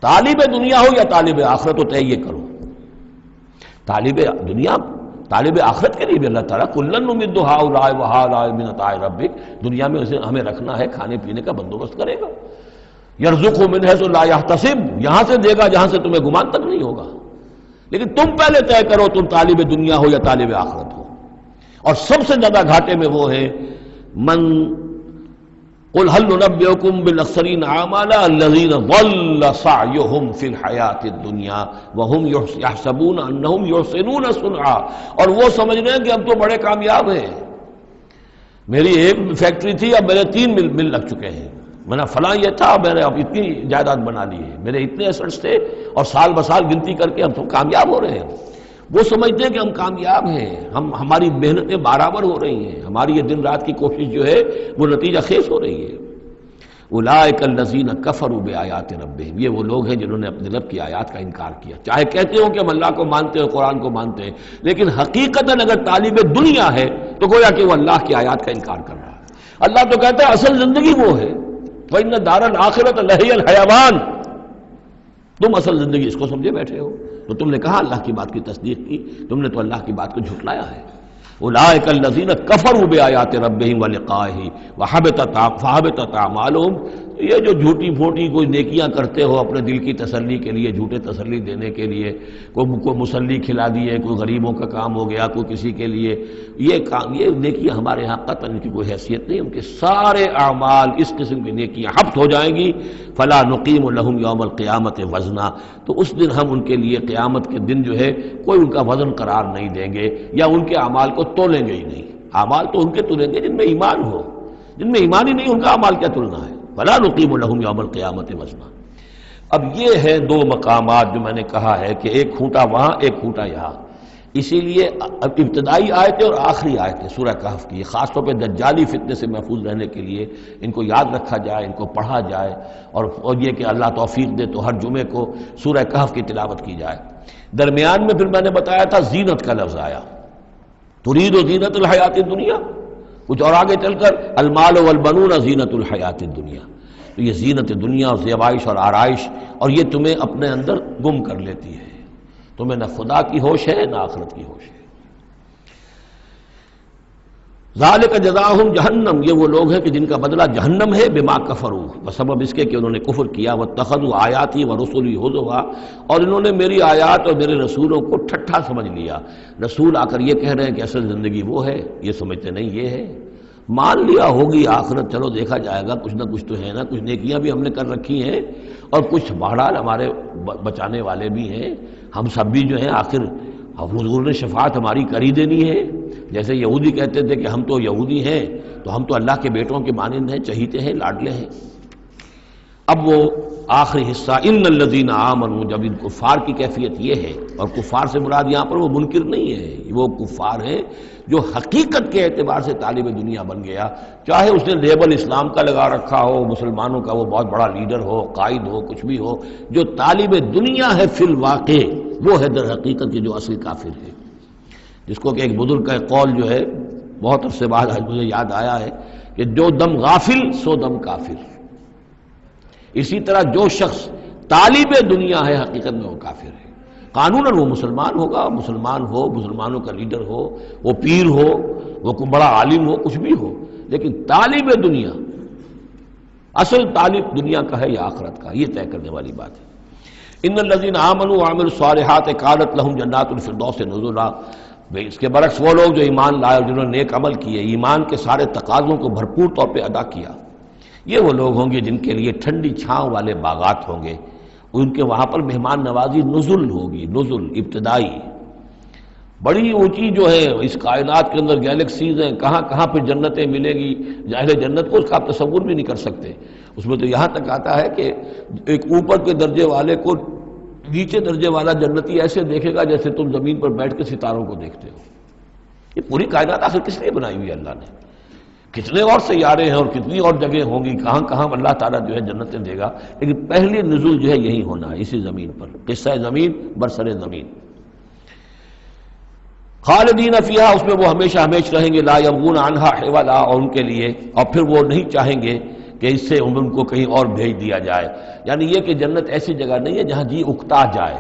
طالب دنیا ہو یا طالب آخرت ہو، طے یہ کرو، طالب دنیا طالب آخرت کے لیے بھی اللہ تعالیٰ کلن نمد ہؤلاء وہؤلاء من عطاء ربک، دنیا میں اسے ہمیں رکھنا ہے، کھانے پینے کا بندوبست کرے گا، یرزق من حیث لا یحتسب، یہاں سے دے گا جہاں سے تمہیں گمان تک نہیں ہوگا، لیکن تم پہلے طے کرو تم طالب دنیا ہو یا طالب آخرت ہو۔ اور سب سے زیادہ گھاٹے میں وہ ہے من قل هل ننبئکم بالاخسرین اعمالا الذین ضل سعیہم فی الحیات الدنیا وہم یحسبون انہم یحسنون صنعا، اور وہ سمجھ رہے ہیں کہ اب تو بڑے کامیاب ہیں، میری ایک فیکٹری تھی اب میرے 3 مل لگ چکے ہیں، میں نے فلاں یہ تھا میں نے اب اتنی جائیداد بنا لی ہے، میرے اتنے ایسٹس تھے اور سال بسال گنتی کر کے ہم تو کامیاب ہو رہے ہیں۔ وہ سمجھتے ہیں کہ ہم کامیاب ہیں، ہماری محنتیں برابر ہو رہی ہیں، ہماری یہ دن رات کی کوشش جو ہے وہ نتیجہ خیز ہو رہی ہے۔ اولئک الذین کفروا بآیات ربہم، یہ وہ لوگ ہیں جنہوں نے اپنے رب کی آیات کا انکار کیا، چاہے کہتے ہوں کہ ہم اللہ کو مانتے ہیں، قرآن کو مانتے ہیں، لیکن حقیقتاً اگر طالب دنیا ہے تو گویا کہ وہ اللہ کی آیات کا انکار کر رہا ہے۔ اللہ تو کہتا ہے اصل زندگی وہ ہے، وَإِنَّ دَارَ الْآخِرَةَ لَهِيَ الْحَيَوَانُ، تم اصل زندگی اس کو سمجھے بیٹھے ہو، تو تم نے کہا اللہ کی بات کی تصدیق کی، تم نے تو اللہ کی بات کو جھٹلایا ہے۔ اولئک الذین کفروا بآیات ربہم ولقائہ فحبطت اعمالہم، یہ جو جھوٹی پھوٹی کوئی نیکیاں کرتے ہو اپنے دل کی تسلی کے لیے، جھوٹے تسلی دینے کے لیے، کوئی مسلی کھلا دیے، کوئی غریبوں کا کام ہو گیا، کوئی کسی کے لیے، یہ نیکیاں ہمارے ہاں قطعاً ان کی کوئی حیثیت نہیں، ان کے سارے اعمال اس قسم کی نیکیاں حبط ہو جائیں گی۔ فلا نقیم لہم یوم القیامت وزنا، تو اس دن ہم ان کے لیے قیامت کے دن جو ہے کوئی ان کا وزن قرار نہیں دیں گے، یا ان کے اعمال کو تولیں گے ہی نہیں۔ اعمال تو ان کے تولیں گے جن میں ایمان ہو، جن میں ایمان ہی نہیں ان کا اعمال کیا تلنا ہے۔ فلا نقیم لہم یوم القیامت وزنا۔ اب یہ ہے 2 مقامات جو میں نے کہا ہے کہ ایک کھوٹا وہاں ایک کھوٹا یہاں، اسی لیے ابتدائی آیتیں اور آخری آیتیں سورہ کہف کی خاص طور پہ دجالی فتنے سے محفوظ رہنے کے لیے ان کو یاد رکھا جائے، ان کو پڑھا جائے، اور یہ کہ اللہ توفیق دے تو ہر جمعے کو سورہ کہف کی تلاوت کی جائے۔ درمیان میں پھر میں نے بتایا تھا زینت کا لفظ آیا، ترید و زینت الحیات الدنیا، کچھ اور آگے چل کر المال والبنون زینت الحیات الدنیا، تو یہ زینت دنیا اور زیبائش اور آرائش، اور یہ تمہیں اپنے اندر گم کر لیتی ہے، تمہیں نہ خدا کی ہوش ہے نہ آخرت کی ہوش ہے۔ ذالک جزاؤہم جہنم، یہ وہ لوگ ہیں کہ جن کا بدلہ جہنم ہے، بما کفروا، بسبب اس کے کہ انہوں نے کفر کیا، واتخذوا آیاتی ورسلی ہزوا، اور انہوں نے میری آیات اور میرے رسولوں کو ٹھٹھا سمجھ لیا۔ رسول آ کر یہ کہہ رہے ہیں کہ اصل زندگی وہ ہے، یہ سمجھتے نہیں یہ ہے، مان لیا ہوگی آخرت، چلو دیکھا جائے گا، کچھ نہ کچھ تو ہے نا، کچھ نیکیاں بھی ہم نے کر رکھی ہیں اور کچھ بہرحال ہمارے بچانے والے بھی ہیں، ہم سب بھی جو ہیں آخر حضور نے شفاعت ہماری کر ہی دینی ہے۔ جیسے یہودی کہتے تھے کہ ہم تو یہودی ہیں تو ہم تو اللہ کے بیٹوں کے مانند ہیں، چہیتے ہیں، لاڈلے ہیں۔ اب وہ آخری حصہ ان الذین آمنوا، جب ان کفار کی کیفیت یہ ہے، اور کفار سے مراد یہاں پر وہ منکر نہیں ہے، وہ کفار ہیں جو حقیقت کے اعتبار سے طالب دنیا بن گیا، چاہے اس نے لیبل اسلام کا لگا رکھا ہو، مسلمانوں کا وہ بہت بڑا لیڈر ہو، قائد ہو، کچھ بھی ہو، جو طالب دنیا ہے فی الواقع وہ ہے در حقیقت کے جو اصل کافر ہے، جس کو کہ ایک بزرگ کا قول جو ہے بہت عرصے بعد آج مجھے یاد آیا ہے کہ جو دم غافل سو دم کافر۔ اسی طرح جو شخص طالب دنیا ہے حقیقت میں وہ کافر ہے۔ قانوناً وہ مسلمان ہوگا، مسلمان ہو، مسلمانوں کا لیڈر ہو، وہ پیر ہو، وہ کوئی بڑا عالم ہو، کچھ بھی ہو، لیکن طالب دنیا، اصل طالب دنیا کا ہے یا آخرت کا، یہ طے کرنے والی بات ہے۔ ان الذین آمنوا وعملوا الصالحات کانت لہم جنات الفردوس نزلا، اس کے برعکس وہ لوگ جو ایمان لائے اور جنہوں نے نیک عمل کیے، ایمان کے سارے تقاضوں کو بھرپور طور پہ ادا کیا، یہ وہ لوگ ہوں گے جن کے لیے ٹھنڈی چھاؤں والے باغات ہوں گے، ان کے وہاں پر مہمان نوازی نزل ہوگی، نزل ابتدائی، بڑی اونچی جو ہے اس کائنات کے اندر گیلیکسیز ہیں، کہاں کہاں پہ جنتیں ملے گی، اہل جنت کو اس کا آپ تصور بھی نہیں کر سکتے۔ اس میں تو یہاں تک آتا ہے کہ ایک اوپر کے درجے والے کو نیچے درجے والا جنتی ایسے دیکھے گا جیسے تم زمین پر بیٹھ کے ستاروں کو دیکھتے ہو۔ یہ پوری کائنات آخر کس لیے بنائی ہوئی ہے اللہ نے؟ کتنے اور سیارے ہیں اور کتنی اور جگہ ہوں گی، کہاں کہاں اللہ تعالیٰ جو ہے جنتیں دے گا، لیکن پہلی نزول جو ہے یہی ہونا ہے، اسی زمین پر، قصہ زمین برسر زمین۔ خالدین فیہا، اس میں وہ ہمیشہ ہمیش رہیں گے، لا یبغون عنہا حولا، اور ان کے لیے، اور پھر وہ نہیں چاہیں گے کہ اس سے ان کو کہیں اور بھیج دیا جائے، یعنی یہ کہ جنت ایسی جگہ نہیں ہے جہاں جی اکتا جائے۔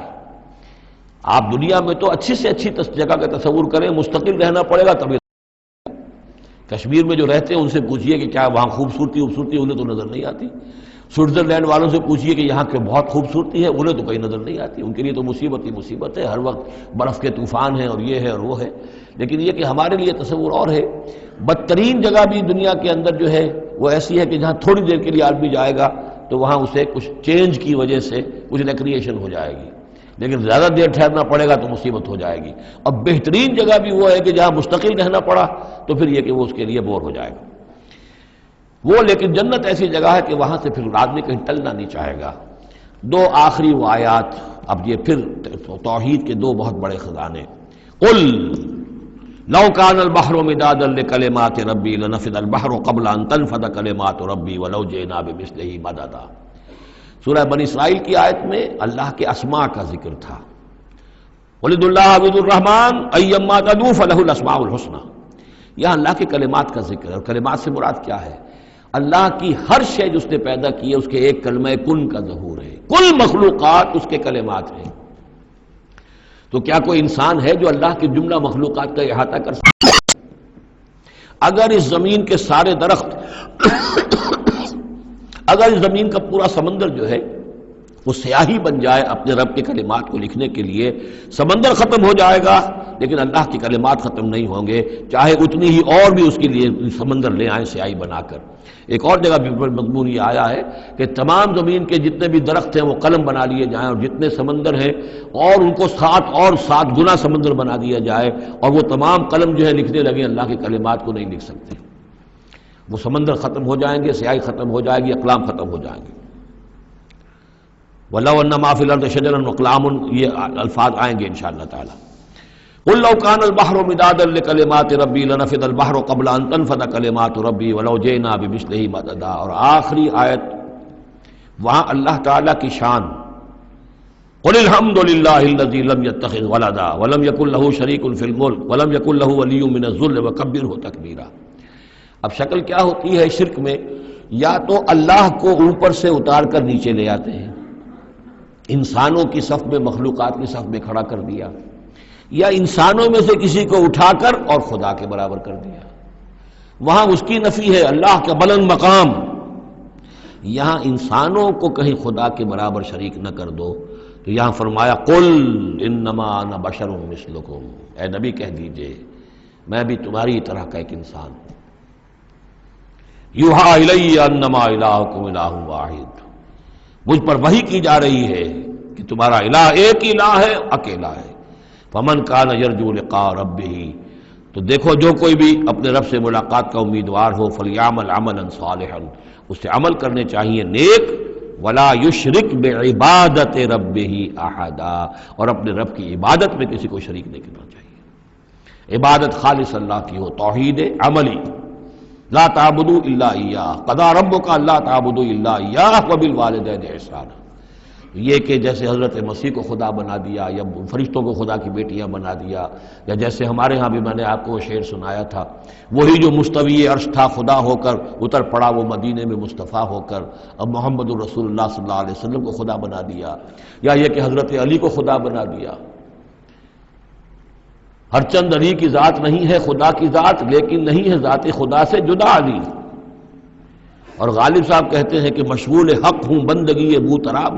آپ دنیا میں تو اچھی سے اچھی جگہ کا تصور کریں، مستقل رہنا پڑے گا تبھی۔ کشمیر میں جو رہتے ہیں ان سے پوچھئے کہ کیا وہاں خوبصورتی انہیں تو نظر نہیں آتی۔ سوئٹزرلینڈ والوں سے پوچھئے کہ یہاں کے بہت خوبصورتی ہے، انہیں تو کہیں نظر نہیں آتی، ان کے لیے تو مصیبت ہی مصیبت ہے، ہر وقت برف کے طوفان ہیں اور یہ ہے اور وہ ہے۔ لیکن یہ کہ ہمارے لیے تصور اور ہے۔ بدترین جگہ بھی دنیا کے اندر جو ہے وہ ایسی ہے کہ جہاں تھوڑی دیر کے لیے آدمی جائے گا تو وہاں اسے کچھ چینج کی وجہ سے کچھ ریکریشن ہو جائے گی، لیکن زیادہ دیر ٹھہرنا پڑے گا تو مصیبت ہو جائے گی۔ اور بہترین جگہ بھی وہ ہے کہ جہاں مستقل رہنا پڑا تو پھر یہ کہ وہ اس کے لیے بور ہو جائے گا وہ۔ لیکن جنت ایسی جگہ ہے کہ وہاں سے پھر آدمی کہیں ٹلنا نہیں چاہے گا۔ دو آخری وہ آیات، اب یہ پھر توحید کے دو بہت بڑے خزانے۔ قل لو کان البحر مدادا لکلمات ربی لنفد البحر قبل ان تنفد کلمات ربی ولو جئنا بمثلہ مددا۔ سورہ بنی اسرائیل کی آیت میں اللہ کے اسماء کا ذکر تھا۔ قل ادعوا اللہ او ادعوا الرحمن ایما تدعوا فلہ الاسماء الحسنی۔ یہاں اللہ کے کلمات کا ذکر ہے، اور کلمات سے مراد کیا ہے؟ اللہ کی ہر شے جو اس نے پیدا کی ہے اس کے ایک کلمہ کن کا ظہور ہے، کل مخلوقات اس کے کلمات ہیں۔ تو کیا کوئی انسان ہے جو اللہ کی جملہ مخلوقات کا احاطہ کر سکتا ہے؟ اگر اس زمین کے سارے درخت اگر اس زمین کا پورا سمندر جو ہے وہ سیاہی بن جائے اپنے رب کے کلمات کو لکھنے کے لیے، سمندر ختم ہو جائے گا لیکن اللہ کے کلمات ختم نہیں ہوں گے، چاہے اتنی ہی اور بھی اس کے لیے سمندر لے آئیں سیاہی بنا کر۔ ایک اور جگہ بھی مضمون یہ آیا ہے کہ تمام زمین کے جتنے بھی درخت ہیں وہ قلم بنا لیے جائیں، اور جتنے سمندر ہیں اور ان کو 7 گنا سمندر بنا دیا جائے، اور وہ تمام قلم جو ہے لکھنے لگے اللہ کے کلمات کو نہیں لکھ سکتے۔ وہ سمندر ختم ہو جائیں گے، سیاہی ختم ہو جائے گی، اقلام ختم ہو جائیں گے۔ وَلَوْ أَنَّ مَا فِي الْأَرْضِ شَجَرٌ وَأَقْلَامٌ، یہ الفاظ آئیں گے انشاءاللہ تعالی۔ قُل لَّوْ كَانَ الْبَحْرُ مِدَادًا لِّكَلِمَاتِ رَبِّي لَنَفِدَ الْبَحْرُ قَبْلَ أَن تَنفَدَ كَلِمَاتُ رَبِّي وَلَوْ جِئْنَا بِمِثْلِهِ مَدَدًا۔ اور آخری آیت وہاں اللہ تعالیٰ کی شان، قُلِ الْحَمْدُ لِلَّهِ الَّذِي لَمْ يَتَّخِذْ وَلَدًا وَلَمْ يَكُن لَّهُ شَرِيكٌ فِي الْمُلْكِ وَلَمْ يَكُن لَّهُ وَلِيٌّ مِّنَ الذُّلِّ وَكَبِّرْهُ تَكْبِيرًا۔ اب شکل کیا ہوتی ہے شرک میں؟ یا تو اللہ کو اوپر سے اتار کر نیچے لے آتے ہیں، انسانوں کی صف میں، مخلوقات کی صف میں کھڑا کر دیا، یا انسانوں میں سے کسی کو اٹھا کر اور خدا کے برابر کر دیا۔ وہاں اس کی نفی ہے، اللہ کا بلند مقام۔ یہاں انسانوں کو کہیں خدا کے برابر شریک نہ کر دو، تو یہاں فرمایا قل انما انا بشر مثلکم، اے نبی کہہ دیجئے میں بھی تمہاری طرح کا ایک انسان ہوں۔ یوحی الی انما الہکم الہ واحد، مجھ پر وحی کی جا رہی ہے کہ تمہارا الہ ایک ہی الہ ہے، اکیلا ہے۔ فمن کان یرجو لقاء ربہ، تو دیکھو جو کوئی بھی اپنے رب سے ملاقات کا امیدوار ہو فلیعمل عملا صالحا، اسے عمل کرنے چاہیے نیک، ولا یشرک بعبادت ربہ احدا، اور اپنے رب کی عبادت میں کسی کو شریک نہیں کرنا چاہیے۔ عبادت خالص اللہ کی ہو، توحید عملی، لا تعبدوا الا ایاہ، قضى ربک الا تعبدوا الا ایاہ وبالوالدین احسانا۔ یہ کہ جیسے حضرت مسیح کو خدا بنا دیا یا فرشتوں کو خدا کی بیٹیاں بنا دیا، یا جیسے ہمارے ہاں بھی میں نے آپ کو وہ شعر سنایا تھا، وہی جو مستوی عرش تھا خدا ہو کر اتر پڑا وہ مدینے میں مصطفیٰ ہو کر، اب محمد الرسول اللہ صلی اللہ علیہ وسلم کو خدا بنا دیا، یا یہ کہ حضرت علی کو خدا بنا دیا۔ ہر چند علی کی ذات نہیں ہے خدا کی ذات، لیکن نہیں ہے ذات خدا سے جدا علی۔ اور غالب صاحب کہتے ہیں کہ مشغول حق ہوں بندگی ابو تراب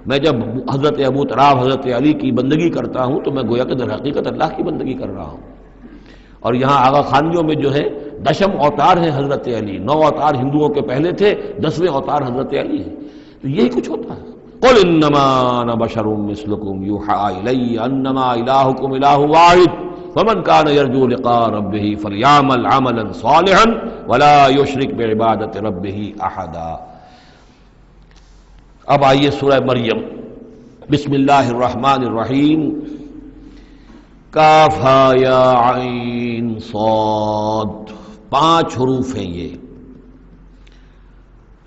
میں جب حضرت ابو تراب حضرت علی کی بندگی کرتا ہوں تو میں گویا کہ در حقیقت اللہ کی بندگی کر رہا ہوں۔ اور یہاں آغا خانیوں میں جو ہے 10 اوتار ہیں حضرت علی، 9 اوتار ہندوؤں کے پہلے تھے، 10ویں اوتار حضرت علی ہیں۔ تو یہی کچھ ہوتا ہے۔ قل انما انا بشر مثلکم یوحی الی انما الہکم الہ واحد فمن کان یرجو لقاء ربہ فلیعمل عملا صالحا ولا یشرک بعبادۃ ربہ احدا۔ اب آئیے سورہ مریم، بسم اللہ الرحمن الرحیم، کاف ہا یا عین صاد، 5 حروف ہیں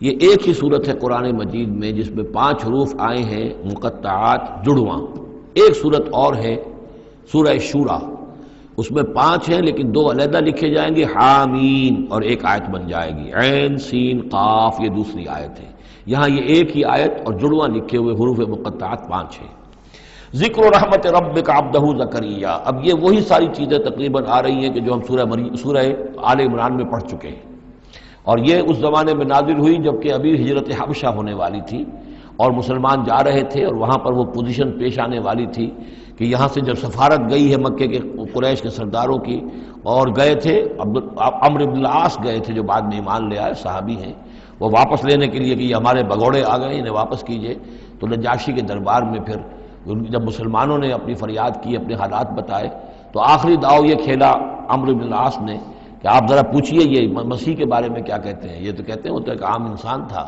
یہ ایک ہی صورت ہے قرآن مجید میں جس میں 5 حروف آئے ہیں مقطعات جڑواں۔ ایک صورت اور ہے سورہ شورا، اس میں 5 ہیں لیکن 2 علیحدہ لکھے جائیں گے، حامیم، اور ایک آیت بن جائے گی، عین سین قاف، یہ دوسری آیت ہے۔ یہاں یہ ایک ہی آیت اور جڑواں لکھے ہوئے حروف مقطعات 5 ہیں۔ ذکر رحمت ربک عبدہ زکریا، اب یہ وہی ساری چیزیں تقریباً آ رہی ہیں کہ جو ہم سورہ آل عمران میں پڑھ چکے ہیں، اور یہ اس زمانے میں نازل ہوئی جبکہ ابھی ہجرت حبشہ ہونے والی تھی اور مسلمان جا رہے تھے، اور وہاں پر وہ پوزیشن پیش آنے والی تھی کہ یہاں سے جب سفارت گئی ہے مکے کے قریش کے سرداروں کی، اور گئے تھے عمرو بن العاص گئے تھے جو بعد میں ایمان لے آئے، صحابی ہیں، وہ واپس لینے کے لیے کہ یہ ہمارے بگوڑے آ گئے انہیں واپس کیجئے، تو نجاشی کے دربار میں پھر جب مسلمانوں نے اپنی فریاد کی، اپنے حالات بتائے، تو آخری داؤ یہ کھیلا عمرو بن العاص نے کہ آپ ذرا پوچھئے یہ مسیح کے بارے میں کیا کہتے ہیں، یہ تو کہتے ہیں وہ تو ایک عام انسان تھا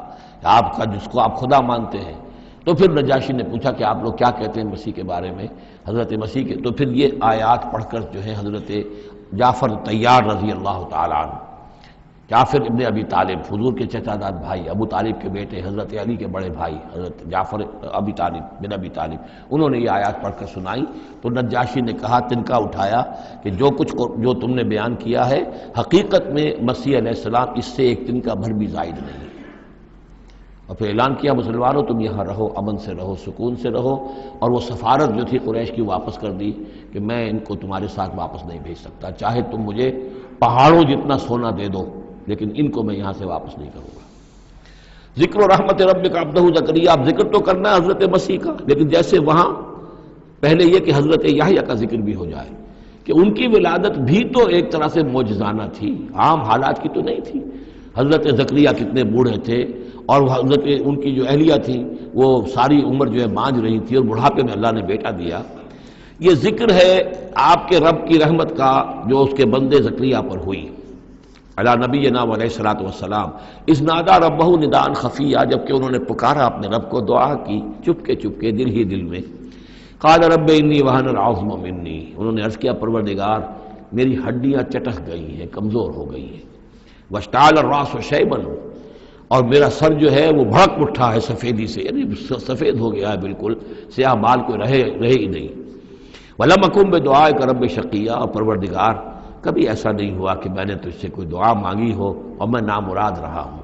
آپ کا جس کو آپ خدا مانتے ہیں۔ تو پھر نجاشی نے پوچھا کہ آپ لوگ کیا کہتے ہیں مسیح کے بارے میں، حضرت مسیح کے، تو پھر یہ آیات پڑھ کر جو ہے حضرت جعفر طیار رضی اللہ تعالیٰ عنہ، جعفر ابن ابی طالب، حضور کے چچا داد بھائی، ابو طالب کے بیٹے، حضرت علی کے بڑے بھائی حضرت جعفر ابی طالب بن ابی طالب، انہوں نے یہ آیات پڑھ کر سنائی۔ تو نجاشی نے کہا، تنکا اٹھایا کہ جو تم نے بیان کیا ہے حقیقت میں مسیح علیہ السلام اس سے ایک تنکا بھر بھی زائد نہیں ہے، اور پھر اعلان کیا مسلمانوں تم یہاں رہو، امن سے رہو، سکون سے رہو، اور وہ سفارت جو تھی قریش کی واپس کر دی کہ میں ان کو تمہارے ساتھ واپس نہیں بھیج سکتا، چاہے تم مجھے پہاڑوں جتنا سونا دے دو لیکن ان کو میں یہاں سے واپس نہیں کروں گا۔ ذکر و رحمت ربک عبدہ زکریا، آپ ذکر تو کرنا ہے حضرت مسیح کا، لیکن جیسے وہاں پہلے یہ کہ حضرت یحییٰ کا ذکر بھی ہو جائے کہ ان کی ولادت بھی تو ایک طرح سے معجزانہ تھی، عام حالات کی تو نہیں تھی۔ حضرت زکریا کتنے بوڑھے تھے، اور حضرت ان کی جو اہلیہ تھی وہ ساری عمر جو ہے مانج رہی تھی، اور بڑھاپے میں اللہ نے بیٹا دیا۔ یہ ذکر ہے آپ کے رب کی رحمت کا جو اس کے بندے زکریا پر ہوئی، علی نبینا علیہ الصلوۃ والسلام، اذ نادى ربہ نداء خفیا، جبکہ انہوں نے پکارا اپنے رب کو، دعا کی چپکے چپکے دل ہی دل میں، قال رب انی وہن العظم منی، انہوں نے عرض کیا پروردگار میری ہڈیاں چٹک گئی ہیں، کمزور ہو گئی ہیں، واشتعل الراس شیبا، اور میرا سر جو ہے وہ بھڑک اٹھا ہے سفیدی سے، یعنی سفید ہو گیا ہے بالکل، سیاہ بال کوئی رہے ہی نہیں، ولم اکن بدعائک رب شقیا، اور پروردگار کبھی ایسا نہیں ہوا کہ میں نے تجھ سے کوئی دعا مانگی ہو اور میں نامراد رہا ہوں۔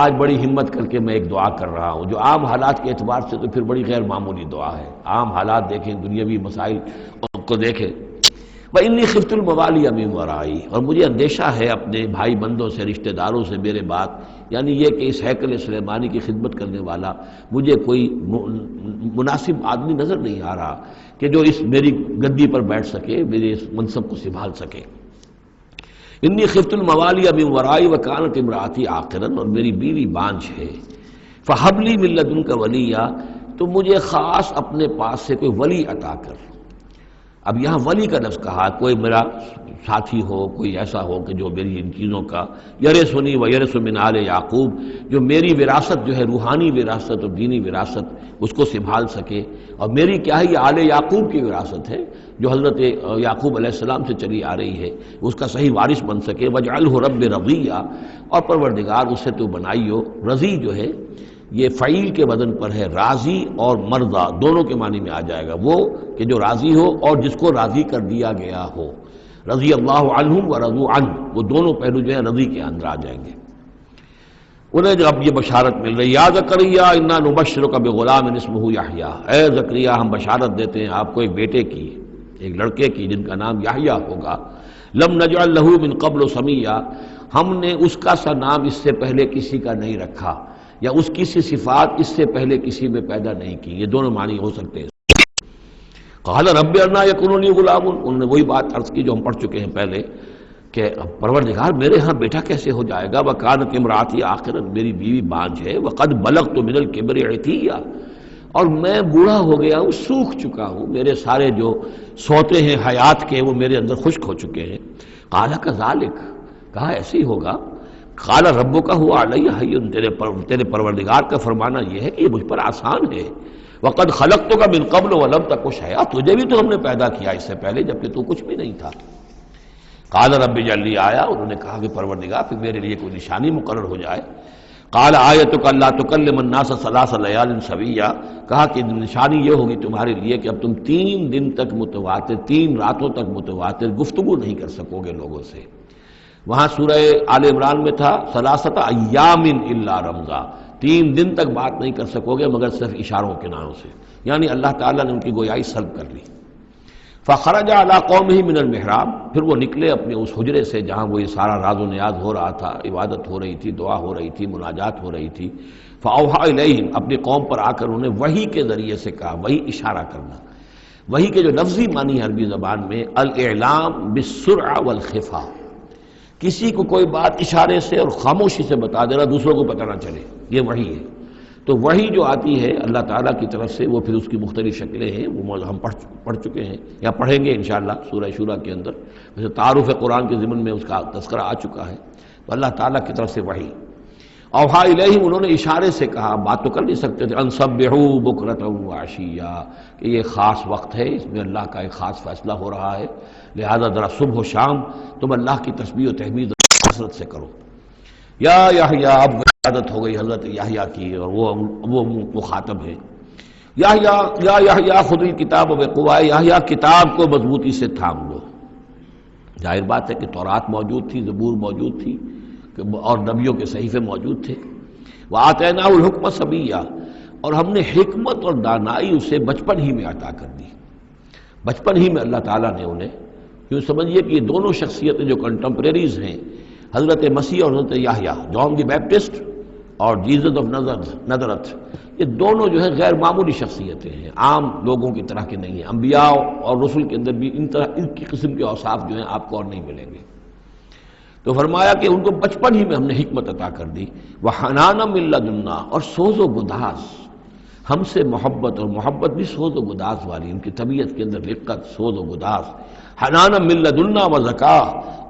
آج بڑی ہمت کر کے میں ایک دعا کر رہا ہوں جو عام حالات کے اعتبار سے تو پھر بڑی غیر معمولی دعا ہے، عام حالات دیکھیں، دنیاوی مسائل کو دیکھیں۔ وَإِنِّي خِفْتُ الْمَوَالِيَ مِن وَرَائِي، اور مجھے اندیشہ ہے اپنے بھائی بندوں سے، رشتہ داروں سے میرے بعد، یعنی یہ کہ اس ہیکل سلیمانی کی خدمت کرنے والا مجھے کوئی مناسب آدمی نظر نہیں آ رہا کہ جو اس میری گدی پر بیٹھ سکے، میرے اس منصب کو سنبھال سکے۔ انی خفت الموالی من ورائی وکانت امراتی عاقرا، اور میری بیوی بانجھ ہے، فہب لی من لدنک ولیا، تو مجھے خاص اپنے پاس سے کوئی ولی عطا کر۔ اب یہاں ولی کا لفظ کہا، کوئی میرا ساتھی ہو، کوئی ایسا ہو کہ جو میری ان چیزوں کا یرثنی و یرث من آل یعقوب، جو میری وراثت جو ہے روحانی وراثت اور دینی وراثت اس کو سنبھال سکے، اور میری کیا ہے یہ آل یعقوب کی وراثت ہے جو حضرت یعقوب علیہ السلام سے چلی آ رہی ہے، اس کا صحیح وارث بن سکے۔ وجعلہ رب رضیہ، اور پروردگار اس سے تو بنائیو، رضی جو ہے یہ فعیل کے وزن پر ہے، راضی اور مرضی دونوں کے معنی میں آ جائے گا، وہ کہ جو راضی ہو اور جس کو راضی کر دیا گیا ہو۔ رضی اللہ عنہم ورضوا عنہ، وہ دونوں پہلو جو ہیں رضی کے اندر آ جائیں گے۔ انہیں جب یہ بشارت مل رہی، یا زکریا انا نبشرک بغلام اسمہ یحییٰ، اے زکریا ہم بشارت دیتے ہیں آپ کو ایک بیٹے کی، ایک لڑکے کی جن کا نام یحییٰ ہوگا۔ لم نجعل لہ من قبل سمیہ، ہم نے اس کا سا نام اس سے پہلے کسی کا نہیں رکھا، یا اس کی سی صفات اس سے پہلے کسی میں پیدا نہیں کی، یہ دونوں معنی ہو سکتے ہیں۔ قال رب انا یکون لی غلام، انہوں نے وہی بات عرض کی جو ہم پڑھ چکے ہیں پہلے کہ پروردگار میرے ہاں بیٹا کیسے ہو جائے گا، وکانت امراتی عاقرا، میری بیوی بانجھ ہے، وقد بلغت من الکبر عتیہ، اور میں بوڑھا ہو گیا ہوں، سوکھ چکا ہوں، میرے سارے جو سوتے ہیں حیات کے وہ میرے اندر خشک ہو چکے ہیں۔ قال کذالک، کہا ایسے ہی ہوگا۔ قال ربک هو علی ہین، تیرے پروردگار کا فرمانا یہ ہے کہ یہ مجھ پر آسان ہے۔ وقد خلقتک من قبل ولم تک شیئا، تجھے بھی تو ہم نے پیدا کیا اس سے پہلے جبکہ تو کچھ بھی نہیں تھا۔ قال رب اجعل لی آیا، انہوں نے کہا کہ پروردگار پھر میرے لیے کوئی نشانی مقرر ہو جائے۔ قال آیتک الا تکلم الناس ثلاث لیال سویا، کہا کہ نشانی یہ ہوگی تمہارے لیے کہ اب تم 3 دن تک متواتر، 3 راتوں تک متواتر گفتگو نہیں کر سکو گے لوگوں سے۔ وہاں سورہ آل عمران میں تھا ثلاثۃ ایام الا رمزا، 3 دن تک بات نہیں کر سکو گے مگر صرف اشاروں کے نام سے، یعنی اللہ تعالیٰ نے ان کی گویائی سلب کر لی۔ فخرج علی قومہ من المحراب، پھر وہ نکلے اپنے اس حجرے سے جہاں وہ یہ سارا راز و نیاز ہو رہا تھا، عبادت ہو رہی تھی، دعا ہو رہی تھی، مناجات ہو رہی تھی۔ فاوحی الیہم، اپنی قوم پر آ کر انہوں نے وحی کے ذریعے سے کہا، وحی اشارہ کرنا، وحی کے جو لفظی معنی ہے عربی زبان میں الاعلام بالسرعہ والخفا، کسی کو کوئی بات اشارے سے اور خاموشی سے بتا دینا دوسروں کو پتہ نہ چلے، یہ وحی ہے۔ تو وحی جو آتی ہے اللہ تعالیٰ کی طرف سے، وہ پھر اس کی مختلف شکلیں ہیں، وہ ہم پڑھ چکے ہیں یا پڑھیں گے انشاءاللہ سورہ شورى کے اندر، ویسے تعارف قرآن کے ضمن میں اس کا تذکرہ آ چکا ہے۔ تو اللہ تعالیٰ کی طرف سے وحی، اوحا الیہم، انہوں نے اشارے سے کہا، بات تو کر نہیں سکتے تھے، ان سبحوا بکرۃ وعشیا، کہ یہ خاص وقت ہے، اس میں اللہ کا ایک خاص فیصلہ ہو رہا ہے، لہذا ذرا صبح و شام تم اللہ کی تسبیح و تحمید کثرت سے کرو۔ یا یحییٰ، اب عادت ہو گئی حضرت یحییٰ کی، اور وہ مخاطب ہے، یا یحییٰ خذ الکتاب بقوۃ، یحییٰ کتاب کو مضبوطی سے تھام لو۔ ظاہر بات ہے کہ تورات موجود تھی، زبور موجود تھی، اور نبیوں کے صحیفے موجود تھے۔ وآتیناہ الحکم صبیہ، اور ہم نے حکمت اور دانائی اسے بچپن ہی میں عطا کر دی، بچپن ہی میں اللہ تعالیٰ نے انہیں، یوں سمجھیے کہ یہ دونوں شخصیتیں جو کنٹمپریریز ہیں، حضرت مسیح اور حضرت یحییٰ، جان دی بیپٹسٹ اور جیزس آف نظرت، یہ دونوں جو ہے غیر معمولی شخصیتیں ہیں، عام لوگوں کی طرح کے نہیں ہیں۔ انبیاء اور رسل کے اندر بھی ان کی قسم کے اوصاف جو ہیں آپ کو اور نہیں ملیں گے۔ تو فرمایا کہ ان کو بچپن ہی میں ہم نے حکمت عطا کر دی، وحنانا من لدنا، اور سوز و گداز، ہم سے محبت، اور محبت بھی سوز و گداز والی، ان کی طبیعت کے اندر رقت، سوز و گداز، حنانا من لدنا وزکا،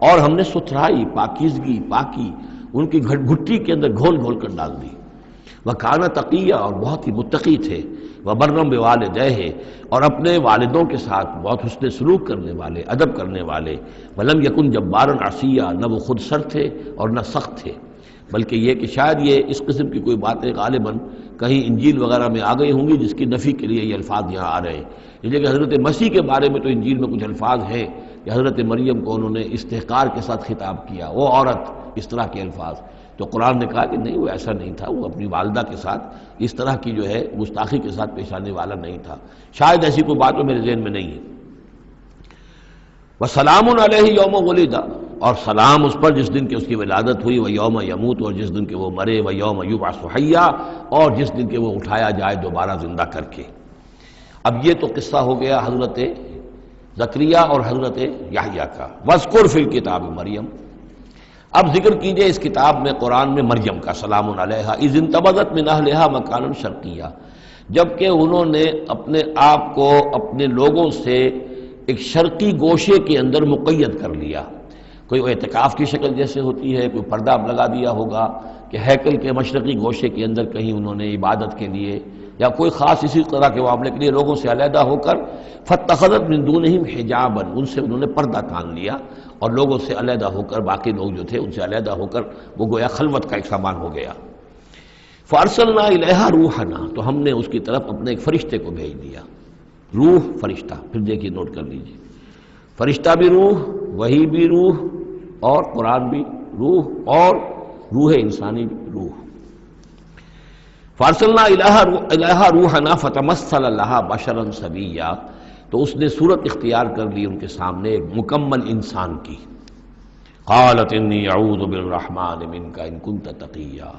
اور ہم نے ستھرائی، پاکیزگی، پاکی ان کی گھٹی کے اندر گھول گھول کر ڈال دی۔ وکانا تقیہ، اور بہت ہی متقی تھے، وبرم بوالدیہ، اور اپنے والدوں کے ساتھ بہت حسن سلوک کرنے والے، ادب کرنے والے، ولم یکن جبارا عصیا، نہ وہ خود سر تھے اور نہ سخت تھے، بلکہ یہ کہ شاید یہ اس قسم کی کوئی باتیں غالباً کہیں انجیل وغیرہ میں آ گئی ہوں گی جس کی نفی کے لیے یہ الفاظ یہاں آ رہے ہیں۔ لیکن حضرت مسیح کے بارے میں تو انجیل میں کچھ الفاظ ہیں کہ حضرت مریم کو انہوں نے استحقار کے ساتھ خطاب کیا، وہ عورت، اس طرح کے الفاظ، تو قرآن نے کہا کہ نہیں، وہ ایسا نہیں تھا، وہ اپنی والدہ کے ساتھ اس طرح کی جو ہے گستاخی کے ساتھ پیش آنے والا نہیں تھا، شاید ایسی کوئی بات میرے ذہن میں نہیں ہے۔ وسلام علیہ یوم ولد، اور سلام اس پر جس دن کہ اس کی ولادت ہوئی، و یوم یموت، اور جس دن کہ وہ مرے، و یوم یبعث حیا، اور جس دن کہ وہ اٹھایا جائے دوبارہ زندہ کر کے۔ اب یہ تو قصہ ہو گیا حضرت زکریا اور حضرت یحییٰ کا۔ واذکر فی الکتاب مریم، اب ذکر کیجئے اس کتاب میں، قرآن میں، مریم کا، سلام علیہا اذ انتبذت من اہلہا مکانا شرقیہ، جبکہ انہوں نے اپنے آپ کو اپنے لوگوں سے ایک شرقی گوشے کے اندر مقید کر لیا. کوئی اعتکاف کی شکل جیسے ہوتی ہے، کوئی پردہ لگا دیا ہوگا کہ ہیکل کے مشرقی گوشے کے اندر کہیں انہوں نے عبادت کے لیے یا کوئی خاص اسی طرح کے معاملے کے لیے لوگوں سے علیحدہ ہو کر فاتخذت من دونہم حجابا، ان سے انہوں نے پردہ تان لیا اور لوگوں سے علیحدہ ہو کر، باقی لوگ جو تھے ان سے علیحدہ ہو کر وہ گویا خلوت کا ایک سامان ہو گیا. فارسلنا الیہا روحنا، تو ہم نے اس کی طرف اپنے ایک فرشتے کو بھیج دیا. روح فرشتہ، پھر دیکھیے نوٹ کر لیجیے، فرشتہ بھی روح، وحی بھی روح، اور قرآن بھی روح، اور روح انسانی بھی روح. فارسلنا الیہا روحنا فتمثل لها بشرا سویا، تو اس نے صورت اختیار کر لی ان کے سامنے ایک مکمل انسان کی. قالت انی اعوذ بالرحمن منک ان کنت تقیا.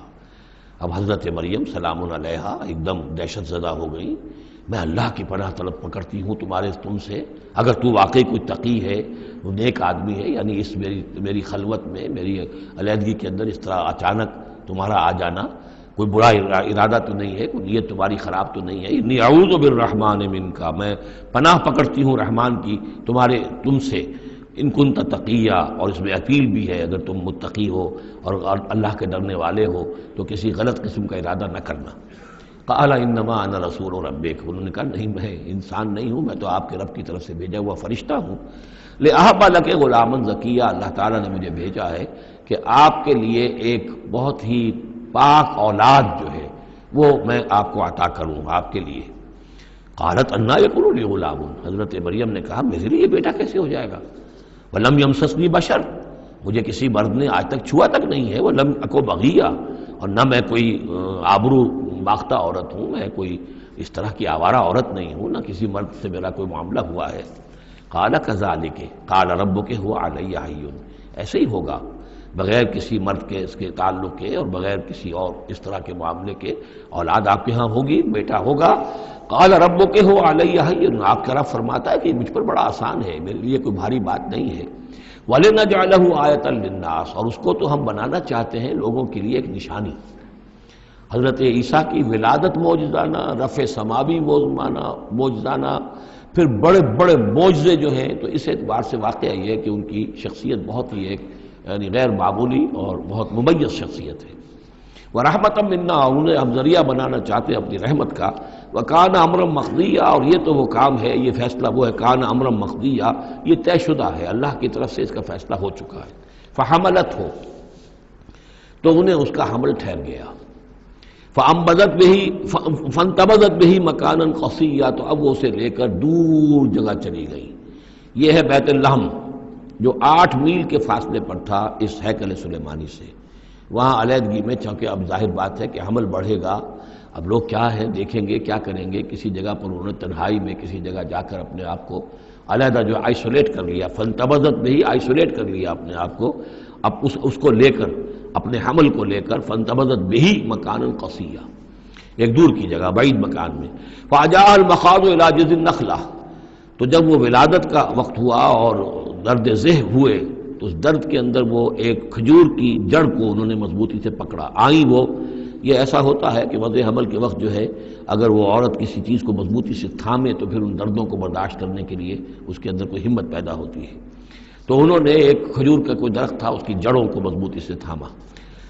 اب حضرت مریم سلام علیہا ایک دم دہشت زدہ ہو گئی. میں اللہ کی پناہ طلب پکڑتی ہوں تم سے، اگر تو واقعی کوئی تقی ہے، وہ نیک آدمی ہے، یعنی اس میری خلوت میں، میری علیحدگی کے اندر اس طرح اچانک تمہارا آ جانا کوئی برا ارادہ تو نہیں ہے، کوئی نیت تمہاری خراب تو نہیں ہے. انی اعوذ بالرحمن منک، میں پناہ پکڑتی ہوں رحمان کی تم سے، ان کنت تقیا، اور اس میں اپیل بھی ہے اگر تم متقی ہو اور اللہ کے ڈرنے والے ہو تو کسی غلط قسم کا ارادہ نہ کرنا. قال انما انا رسول ربک، انہوں نے کہا نہیں، میں انسان نہیں ہوں، میں تو آپ کے رب کی طرف سے بھیجا ہوا فرشتہ ہوں. لأہب لک غلاما زکیا، اللہ تعالیٰ نے مجھے بھیجا ہے کہ آپ کے لیے ایک بہت ہی پاک اولاد جو ہے وہ میں آپ کو عطا کروں آپ کے لیے. قالت انا یکون لی غلام، حضرت مریم نے کہا میرے لیے بیٹا کیسے ہو جائے گا. ولم یمسسنی بشر، مجھے کسی مرد نے آج تک چھوا تک نہیں ہے. ولم اکو بغیا، اور نہ میں کوئی آبرو باختہ عورت ہوں، میں کوئی اس طرح کی آوارہ عورت نہیں ہوں، نہ کسی مرد سے میرا کوئی معاملہ ہوا ہے. قال کذالک قال ربک هو علی حی، ایسے ہی ہوگا بغیر کسی مرد کے اس کے تعلق کے اور بغیر کسی اور اس طرح کے معاملے کے اولاد آپ کے ہاں ہوگی، بیٹا ہوگا. قال ربک هو علی حی، آپ کا رب فرماتا ہے کہ مجھ پر بڑا آسان ہے، میرے لیے کوئی بھاری بات نہیں ہے. وَلِنَجْعَلَهُ آیَةً لِلنَّاسِ، اور اس کو تو ہم بنانا چاہتے ہیں لوگوں کے لیے ایک نشانی. حضرت عیسیٰ کی ولادت معجزانہ، رفع سماوی معجزانہ، پھر بڑے بڑے معجزے جو ہیں، تو اس اعتبار سے واقعہ یہ ہے کہ ان کی شخصیت بہت ہی ایک یعنی غیر معمولی اور بہت ممیز شخصیت ہے. وَرَحْمَةً مِنَّا، انہیں ہم ذریعہ بنانا چاہتے ہیں اپنی رحمت کا. وَكَانَ أَمْرًا مَقْضِيًّا، اور یہ تو وہ کام ہے، یہ فیصلہ وہ ہے، کان امرا مقضیہ، یہ طے شدہ ہے، اللہ کی طرف سے اس کا فیصلہ ہو چکا ہے. فحملتہ، تو انہیں اس کا حمل ٹھہر گیا. فانتبذت بہ مکانا قصیا، تو اب وہ اسے لے کر دور جگہ چلی گئی. یہ ہے بیت اللحم جو 8 میل کے فاصلے پر تھا اس ہیکل سلیمانی سے. وہاں علیحدگی میں، چونکہ اب ظاہر بات ہے کہ حمل بڑھے گا، اب لوگ کیا ہے دیکھیں گے، کیا کریں گے، کسی جگہ پر انہوں نے تنہائی میں کسی جگہ جا کر اپنے آپ کو علیحدہ جو آئسولیٹ کر لیا. فانتبذت بہ، آئسولیٹ کر لیا اپنے آپ کو، اب اس کو لے کر، اپنے حمل کو لے کر. فانتبذت بہ مکانا قصیا، ایک دور کی جگہ، بعید مکان میں. فاجاء المخاض الى جذع النخلہ، تو جب وہ ولادت کا وقت ہوا اور درد ذہ ہوئے تو اس درد کے اندر وہ ایک کھجور کی جڑ کو انہوں نے مضبوطی سے پکڑا. آئیں وہ، یہ ایسا ہوتا ہے کہ وضع حمل کے وقت جو ہے اگر وہ عورت کسی چیز کو مضبوطی سے تھامے تو پھر ان دردوں کو برداشت کرنے کے لیے اس کے اندر کوئی ہمت پیدا ہوتی ہے. تو انہوں نے ایک کھجور کا کوئی درخت تھا، اس کی جڑوں کو مضبوطی سے تھاما.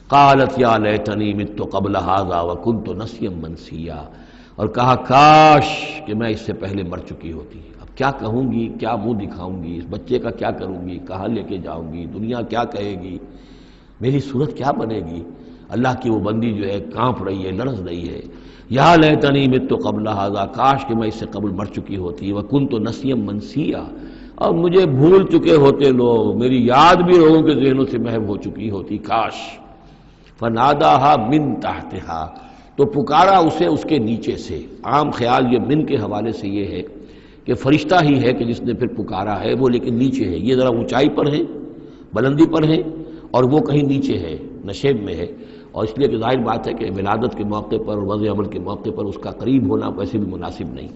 قالت یا لیتنی مت قبل ھذا وکنت نسیا منسیا، اور کہا کاش کہ میں اس سے پہلے مر چکی ہوتی. اب کیا کہوں گی، کیا منہ دکھاؤں گی، اس بچے کا کیا کروں گی، کہاں لے کے جاؤں گی، دنیا کیا کہے گی، میری صورت کیا بنے گی. اللہ کی وہ بندی جو ہے کانپ رہی ہے، لرز رہی ہے. یا لیتنی مت قبل ھذا، کاش کہ میں اس سے قبل مر چکی ہوتی. وکنت نسیا منسیا، اور مجھے بھول چکے ہوتے لوگ، میری یاد بھی لوگوں کے ذہنوں سے محو ہو چکی ہوتی. کاش. فناداہا من تحتہا، تو پکارا اسے اس کے نیچے سے. عام خیال یہ من کے حوالے سے یہ ہے کہ فرشتہ ہی ہے کہ جس نے پھر پکارا ہے وہ، لیکن نیچے ہے، یہ ذرا اونچائی پر ہے، بلندی پر ہے، اور وہ کہیں نیچے ہے، نشیب میں ہے. اور اس لیے کہ ظاہر بات ہے کہ ولادت کے موقع پر اور وضع عمل کے موقع پر اس کا قریب ہونا ویسے بھی مناسب نہیں.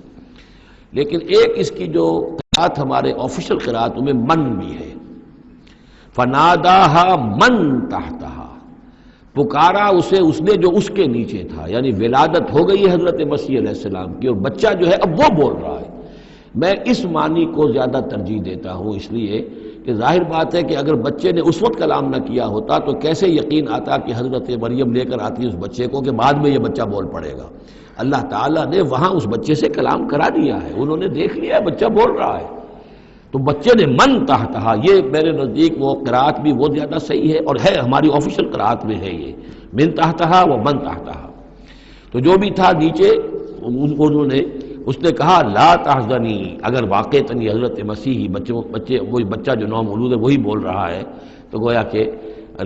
لیکن ایک اس کی جو قرأت ہمارے آفیشل قرأتوں میں من بھی ہے. فناداہا من تحتہا، پکارا اسے اس نے جو اس کے نیچے تھا. یعنی ولادت ہو گئی ہے حضرت مسیح علیہ السلام کی، اور بچہ جو ہے اب وہ بول رہا ہے. میں اس معنی کو زیادہ ترجیح دیتا ہوں، اس لیے کہ ظاہر بات ہے کہ اگر بچے نے اس وقت کلام نہ کیا ہوتا تو کیسے یقین آتا کہ حضرت مریم لے کر آتی اس بچے کو کہ بعد میں یہ بچہ بول پڑے گا۔ اللہ تعالیٰ نے وہاں اس بچے سے کلام کرا دیا ہے، انہوں نے دیکھ لیا ہے بچہ بول رہا ہے، تو بچے نے من تحتہا، یہ میرے نزدیک وہ قرات بھی وہ زیادہ صحیح ہے، اور ہے ہماری آفیشیل قرات میں ہے یہ من تحتہا و من تحتہا۔ تو جو بھی تھا نیچے انہوں نے، اس نے کہا لا تحزنی، اگر واقعتاً یہ حضرت مسیحی بچے وہی بچہ جو نومولود ہے وہی بول رہا ہے، تو گویا کہ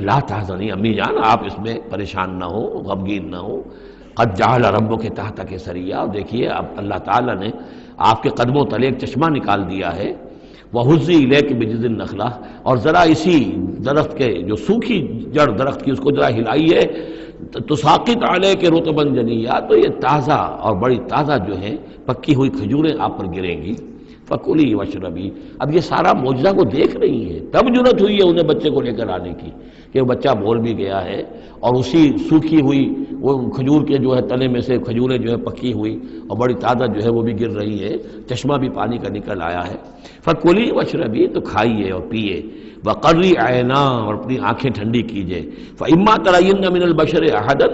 لا تحزنی امی جان آپ اس میں پریشان نہ ہو، غمگین نہ ہو، قد جعل ربک تحتک سریا، دیکھیے اب اللہ تعالیٰ نے آپ کے قدموں تلے ایک چشمہ نکال دیا ہے، وَهُزِّي إِلَيْكِ بِجِذِعِ النَّخْلَةِ، اور ذرا اسی درخت کے جو سوکھی جڑ درخت کی اس کو ذرا ہلائیے، تساقط علیک رطبا جنیا، تو یہ تازہ اور بڑی تازہ جو ہیں پکی ہوئی کھجوریں آپ پر گریں گی، فَكُلِي وَاشْرَبِي۔ اب یہ سارا معجزہ کو دیکھ رہی ہے، تب جرت ہوئی ہے انہیں بچے کو لے کر آنے کی کہ وہ بچہ بول بھی گیا ہے، اور اسی سوکھی ہوئی وہ کھجور کے جو ہے تنے میں سے کھجوریں جو ہے پکی ہوئی اور بڑی تازہ جو ہے وہ بھی گر رہی ہے، چشمہ بھی پانی کا نکل آیا ہے۔ فَكُلِي وَاشْرَبِي، تو کھائیے اور پیئے، وَقَرِّ عَيْنًا، اور اپنی آنکھیں ٹھنڈی کیجئے، فَإِمَّا تَرَيِنَّ مِنَ الْبَشَرِ أَحَدًا،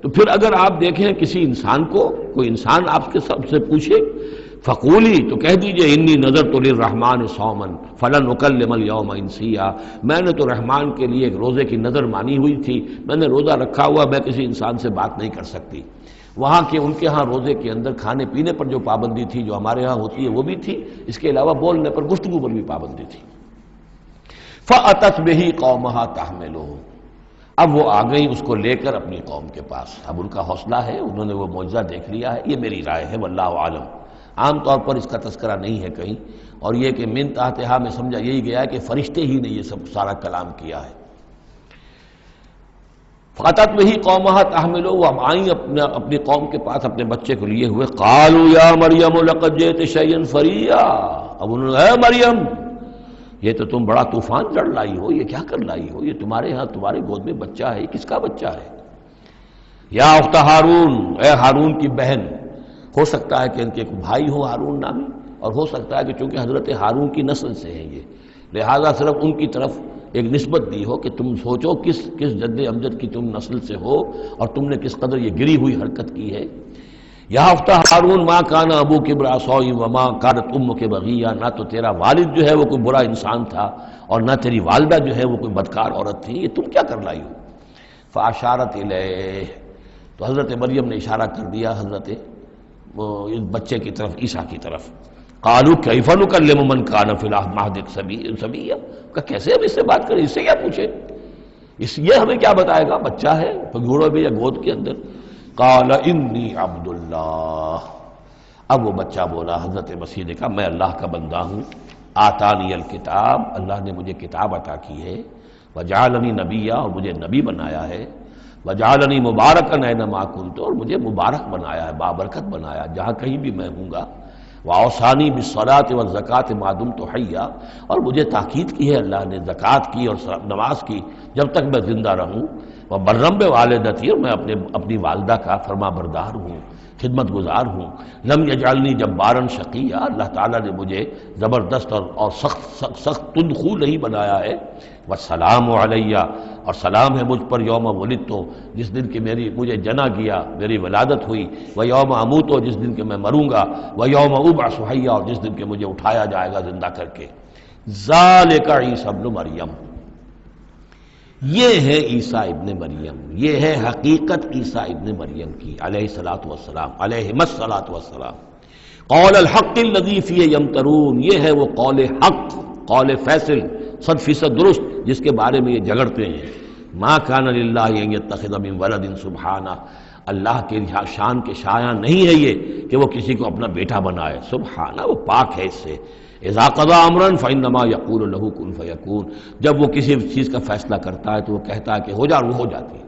تو پھر اگر آپ دیکھیں کسی انسان کو، کوئی انسان آپ کے سب سے پوچھے، فقولی، تو کہہ دیجئے انی نذرت للرحمن صوما فلن اکلم اليوم انسیا، میں نے تو رحمان کے لیے ایک روزے کی نظر مانی ہوئی تھی، میں نے روزہ رکھا ہوا، میں کسی انسان سے بات نہیں کر سکتی۔ وہاں کے ان کے ہاں روزے کے اندر کھانے پینے پر جو پابندی تھی جو ہمارے ہاں ہوتی ہے وہ بھی تھی، اس کے علاوہ بولنے پر گفتگو پر بھی پابندی تھی۔ فأتت بہ قومہا تحملہ، اب وہ آ گئی اس کو لے کر اپنی قوم کے پاس، اب ان کا حوصلہ ہے، انہوں نے وہ معجزہ دیکھ لیا ہے، یہ میری رائے ہے واللہ عالم، عام طور پر اس کا تذکرہ نہیں ہے کہیں، اور یہ کہ من تحتہا میں سمجھا یہی گیا ہے کہ فرشتے ہی نے یہ سب سارا کلام کیا ہے۔ فاتت بہ قومہا تحملہ، وہ اب آئیں اپنی قوم کے پاس اپنے بچے کو لیے ہوئے، قالوا یا مریم لقد جئت شیئا فریا، اب انہوں نے اے مریم یہ تو تم بڑا طوفان چڑھ لائی ہو، یہ کیا کر لائی ہو، یہ تمہارے ہاں تمہارے گود میں بچہ ہے، کس کا بچہ ہے؟ یا اخت ہارون، اے ہارون کی بہن، ہو سکتا ہے کہ ان کے ایک بھائی ہو ہارون نامی، اور ہو سکتا ہے کہ چونکہ حضرت ہارون کی نسل سے ہیں یہ، لہذا صرف ان کی طرف ایک نسبت دی ہو کہ تم سوچو کس جد امجد کی تم نسل سے ہو اور تم نے کس قدر یہ گری ہوئی حرکت کی ہے۔ یا اخت ہارون ما کان ابوک امرأ سوء وما کانت امک بغیہ، نہ تو تیرا والد جو ہے وہ کوئی برا انسان تھا اور نہ تیری والدہ جو ہے وہ کوئی بدکار عورت تھی، یہ تم کیا کر لائی ہو؟ فاشارت الیہ، تو حضرت مریم نے اشارہ کر دیا حضرت اس بچے کی طرف، عیسیٰ کی طرف۔ قالوا کیف نکلم من کان فی المہد صبیا، کہ کیسے ہم اس سے بات کریں، اس سے کیا پوچھیں، یہ ہمیں کیا بتائے گا، بچہ ہے پگھوڑوں میں یا گود کے اندر۔ قال انی عبد اللہ، اب وہ بچہ بولا، حضرت مسیح نے کہا میں اللہ کا بندہ ہوں، آتانی الکتاب، اللہ نے مجھے کتاب عطا کی ہے، وجعلنی نبیا، اور مجھے نبی بنایا ہے، وجعلنی مبارکا اینما کنت، اور مجھے مبارک بنایا ہے، بابرکت بنایا جہاں کہیں بھی میں ہوں گا، واوصانی بالصلاۃ والزکاۃ ما دمت حیا، اور مجھے تاکید کی ہے اللہ نے زکوٰۃ کی اور نماز کی جب تک میں زندہ رہوں، وبرم بوالدتی، اور میں اپنی والدہ کا فرما بردار ہوں، خدمت گزار ہوں، لم یجعلنی جبارا شقیا، اللہ تعالیٰ نے مجھے زبردست اور سخت تندخو نہیں بنایا ہے، والسلام علیہ، اور سلام ہے مجھ پر یوم ولدت، جس دن کہ مجھے جنا گیا، میری ولادت ہوئی، و یوم اموت، جس دن کہ میں مروں گا، و یوم ابعث حیا، اور جس دن کہ مجھے اٹھایا جائے گا زندہ کر کے۔ ذالک عیسی ابن مریم، یہ ہے عیسیٰ ابن مریم، یہ ہے حقیقت عیسیٰ ابن مریم کی علیہ الصلاۃ والسلام، علیہم الصلاۃ والسلام۔ قول الحق الذی فیہ یمترون، یہ ہے وہ قول حق، قول فیصل 100% درست جس کے بارے میں یہ جھگڑتے ہیں۔ ما کان للہ ان یتخذ من ولد سبحانہ، اللہ کے شان کے شایان نہیں ہے یہ کہ وہ کسی کو اپنا بیٹا بنائے، سبحانہ، وہ پاک ہے اس سے۔ اذا قضى امرا فانما يقول له كن فيكون، جب وہ کسی چیز کا فیصلہ کرتا ہے تو وہ کہتا ہے کہ ہو جا، وہ ہو جاتی ہے۔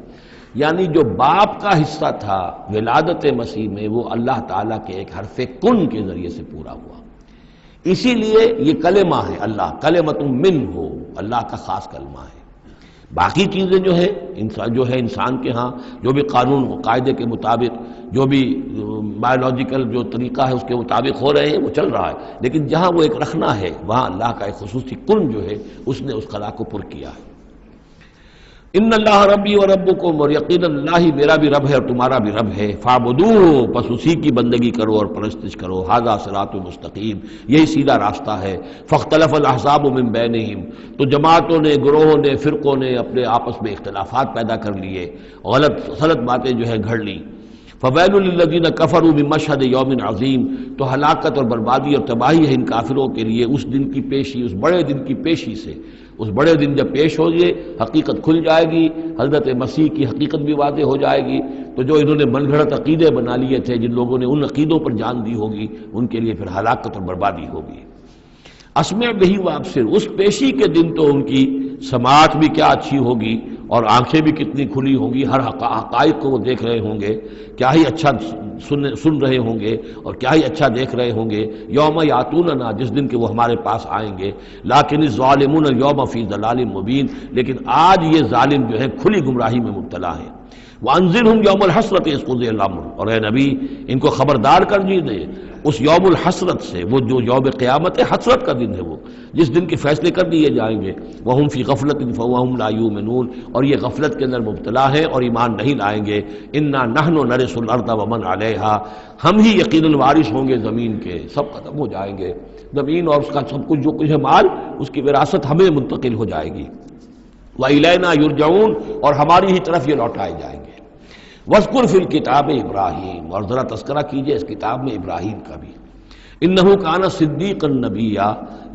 یعنی جو باپ کا حصہ تھا ولادت مسیح میں، وہ اللہ تعالیٰ کے ایک حرف کن کے ذریعے سے پورا ہوا، اسی لیے یہ کلمہ ہے، اللہ کلمۃ منہ، اللہ کا خاص کلمہ ہے۔ باقی چیزیں جو ہے انسان کے ہاں جو بھی قانون و قاعدے کے مطابق جو بھی بایولوجیکل جو طریقہ ہے اس کے مطابق ہو رہے ہیں، وہ چل رہا ہے، لیکن جہاں وہ ایک رکھنا ہے وہاں اللہ کا ایک خصوصی کن جو ہے اس نے اس خلا کو پر کیا ہے۔ ان اللہ ربی و ربکم، اور یقین اللہ ہی میرا بھی رب ہے اور تمہارا بھی رب ہے، فاعبدوہ، پس اسی کی بندگی کرو اور پرستش کرو، ھذا صراط مستقیم، یہی سیدھا راستہ ہے۔ فاختلف الاحزاب من بینہم، تو جماعتوں نے، گروہوں نے، فرقوں نے اپنے آپس میں اختلافات پیدا کر لیے، غلط باتیں جو ہے گھڑ لی۔ فویل للذین کفروا من مشہد یوم عظیم، تو ہلاکت اور بربادی اور تباہی ہے ان کافروں کے لیے اس دن کی پیشی، اس بڑے دن کی پیشی سے۔ اس بڑے دن جب پیش ہوگی، حقیقت کھل جائے گی، حضرت مسیح کی حقیقت بھی واضح ہو جائے گی، تو جو انہوں نے من گھڑت عقیدے بنا لیے تھے، جن لوگوں نے ان عقیدوں پر جان دی ہوگی، ان کے لیے پھر ہلاکت اور بربادی ہوگی۔ اسمع بہی وابصر، اس پیشی کے دن تو ان کی سماعت بھی کیا اچھی ہوگی اور آنکھیں بھی کتنی کھلی ہوں گی، ہر حقائق کو وہ دیکھ رہے ہوں گے، کیا ہی اچھا سن رہے ہوں گے اور کیا ہی اچھا دیکھ رہے ہوں گے۔ یوم یاتوننا، جس دن کہ وہ ہمارے پاس آئیں گے، لیکن الظالمون اليوم فی ضلال مبین، لیکن آج یہ ظالم جو ہے کھلی گمراہی میں مبتلا ہیں۔ وانذرہم یوم الحسرۃ اذ قضی الامر، اور اے نبی ان کو خبردار کر دیجیے اس یوم الحسرت سے، وہ جو یوم قیامت ہے، حسرت کا دن ہے وہ، جس دن کے فیصلے کر دیے جائیں گے۔ وہم فی غفلۃ فہم لا یؤمنون، اور یہ غفلت کے اندر مبتلا ہیں اور ایمان نہیں لائیں گے۔ انا نحن نرث الارض ومن علیہا، ہم ہی یقیناً وارث ہوں گے زمین کے، سب ختم ہو جائیں گے، زمین اور اس کا سب کچھ جو کچھ ہے مال، اس کی وراثت ہمیں منتقل ہو جائے گی۔ وَإِلَيْنَا يُرْجَعُونَ، اور ہماری ہی طرف یہ لوٹائے جائیں گے۔ وَاذْكُرْ فِي الْكِتَابِ ابراہیم، اور ذرا تذکرہ کیجئے اس کتاب میں ابراہیم کا بھی۔ انہ کان صدیقا نبیا،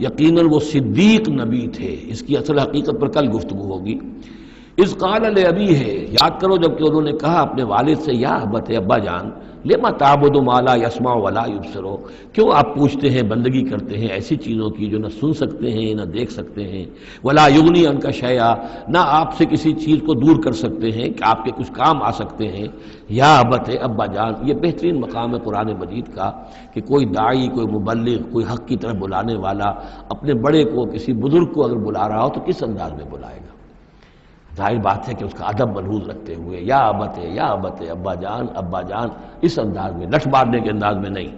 یقیناً وہ صدیق نبی تھے، اس کی اصل حقیقت پر کل گفتگو ہوگی۔ اذ قال لابیہ، یاد کرو جب کہ انہوں نے کہا اپنے والد سے، یا ابت، ابا جان، لما تعبد ما لا يسمع ولا يبصر، کیوں آپ پوچھتے ہیں، بندگی کرتے ہیں ایسی چیزوں کی جو نہ سن سکتے ہیں نہ دیکھ سکتے ہیں، ولا یغنی عنک شیئا، نہ آپ سے کسی چیز کو دور کر سکتے ہیں کہ آپ کے کچھ کام آ سکتے ہیں۔ یا ابت، ابا جان، یہ بہترین مقام ہے قرآن مجید کا کہ کوئی داعی، کوئی مبلغ، کوئی حق کی طرف بلانے والا اپنے بڑے کو، کسی بزرگ کو اگر بلا رہا ہو تو کس انداز میں بلائے گا؟ ظاہر بات ہے کہ اس کا ادب ملحوظ رکھتے ہوئے، یا ابت، یا ابت، ابا جان، ابا جان، اس انداز میں، لٹ مارنے کے انداز میں نہیں۔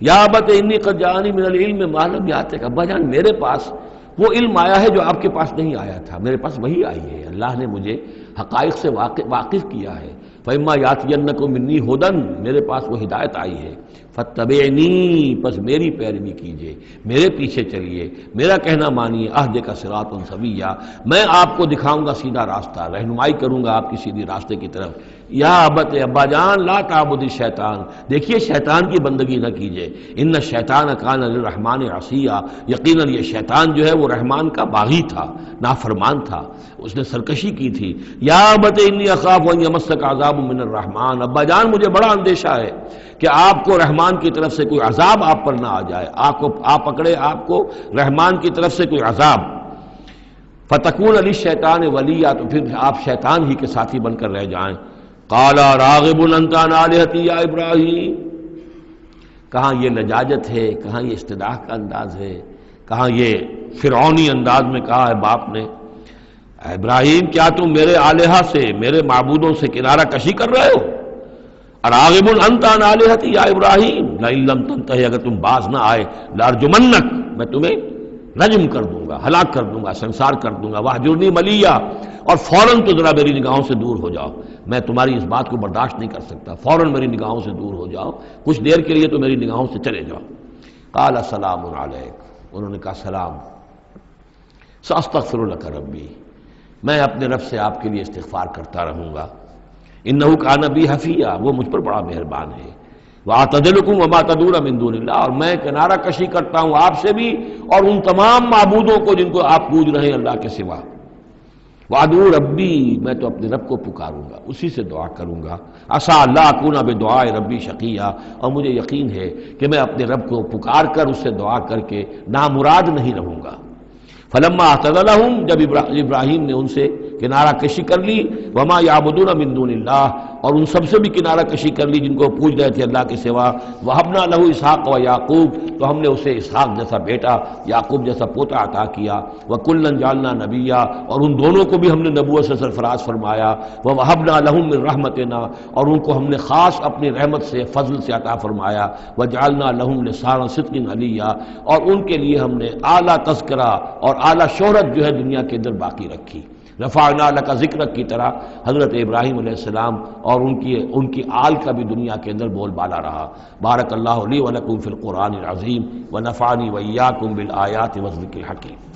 یا ابت انی قد جاءنی من العلم ما لم یاتک، ابا جان میرے پاس وہ علم آیا ہے جو آپ کے پاس نہیں آیا تھا، میرے پاس وہی آئی ہے، اللہ نے مجھے حقائق سے واقف کیا ہے۔ فإما یأتینکم منی ھدی، میرے پاس وہ ہدایت آئی ہے، فاتبعنی، پس میری پیروی کیجئے، میرے پیچھے چلیے، میرا کہنا مانیے، اہدک صراطا سویا، میں آپ کو دکھاؤں گا سیدھا راستہ، رہنمائی کروں گا آپ کی سیدھی راستے کی طرف۔ یا ابت، ابا جان، لا تعبد الشیطان، دیکھیے شیطان کی بندگی نہ کیجئے، ان الشیطان کان للرحمن عصیا، یقیناً یہ شیطان جو ہے وہ رحمان کا باغی تھا، نافرمان تھا، اس نے سرکشی کی تھی۔ یا ابت انی اخاف ان یمسک عذاب من الرحمن، ابا جان مجھے بڑا اندیشہ ہے کہ آپ کو رحمان کی طرف سے کوئی عذاب آپ پر نہ آ جائے، آپ پکڑے آپ کو رحمان کی طرف سے کوئی عذاب۔ فتکون للشیطان ولیا، تو پھر آپ شیطان ہی کے ساتھی بن کر رہ جائیں۔ قال راغب انت عن آلہتی یا ابراہیم، کہاں یہ لجاجت ہے، کہاں یہ استدعاء کا انداز ہے، کہاں یہ فرعونی انداز میں کہا ہے باپ نے، اے ابراہیم کیا تم میرے آلہہ سے، میرے معبودوں سے کنارہ کشی کر رہے ہو؟ راغب انت عن آلہتی یا ابراہیم لئن لم تنتہی، اگر تم باز نہ آئے، لارجمنک، میں تمہیں رجم کر دوں گا، ہلاک کر دوں گا، سنسار کر دوں گا، واہجرنی ملیہ، اور فوراً تو ذرا میری نگاہوں سے دور ہو جاؤ، میں تمہاری اس بات کو برداشت نہیں کر سکتا، فوراً میری نگاہوں سے دور ہو جاؤ، کچھ دیر کے لیے تو میری نگاہوں سے چلے جاؤ۔ قال سلام علیک، انہوں نے کہا سلام، ساستغفر لک ربی، میں اپنے رب سے آپ کے لیے استغفار کرتا رہوں گا، انہ کان بی حفیہ، وہ مجھ پر بڑا مہربان ہے، وَأَعْتَزِلُكُمْ وَمَا تَدْعُونَ مِن دُونِ اللَّهِ، اور میں کنارہ کشی کرتا ہوں آپ سے بھی اور ان تمام معبودوں کو جن کو آپ پوج رہے ہیں اللہ کے سوا۔ وَأَدْعُو رَبِّي، میں تو اپنے رب کو پکاروں گا، اسی سے دعا کروں گا، عَسَىٰ أَلَّا أَكُونَ بِدُعَاءِ رَبِّي شَقِيًّا، اور مجھے یقین ہے کہ میں اپنے رب کو پکار کر اس سے دعا کر کے نامراد نہیں رہوں گا۔ فلما اعتزلهم، جب ابراہیم نے ان سے کنارہ کشی کر لی، وما یعبدون من دون اللہ، اور ان سب سے بھی کنارہ کشی کر لی جن کو پوج رہے تھے اللہ کے سوا، وہبنا لہ اسحاق و یعقوب، تو ہم نے اسے اسحاق جیسا بیٹا، یعقوب جیسا پوتا عطا کیا، وَكُلًّا جَعَلْنَا نَبِيًّا، اور ان دونوں کو بھی ہم نے نبوت سے سرفراز فرمایا، وَوَهَبْنَا لَهُم مِّن رَحْمَتِنَا، اور ان کو ہم نے خاص اپنی رحمت سے فضل سے عطا فرمایا، وَجَعَلْنَا لَهُم لِسَانَ صِدْقٍ عَلِيًّا، اور ان کے لیے ہم نے اعلیٰ تذکرہ اور اعلیٰ شہرت جو ہے دنیا کے اندر باقی رکھی۔ رفعنا لک ذکرک کی طرح حضرت ابراہیم علیہ السلام اور ان کی آل کا بھی دنیا کے اندر بول بالا رہا۔ بارک اللہ لی ولکم فی القرآن العظیم ونفعنی وإیاکم بالآیات والذکر الحکیم۔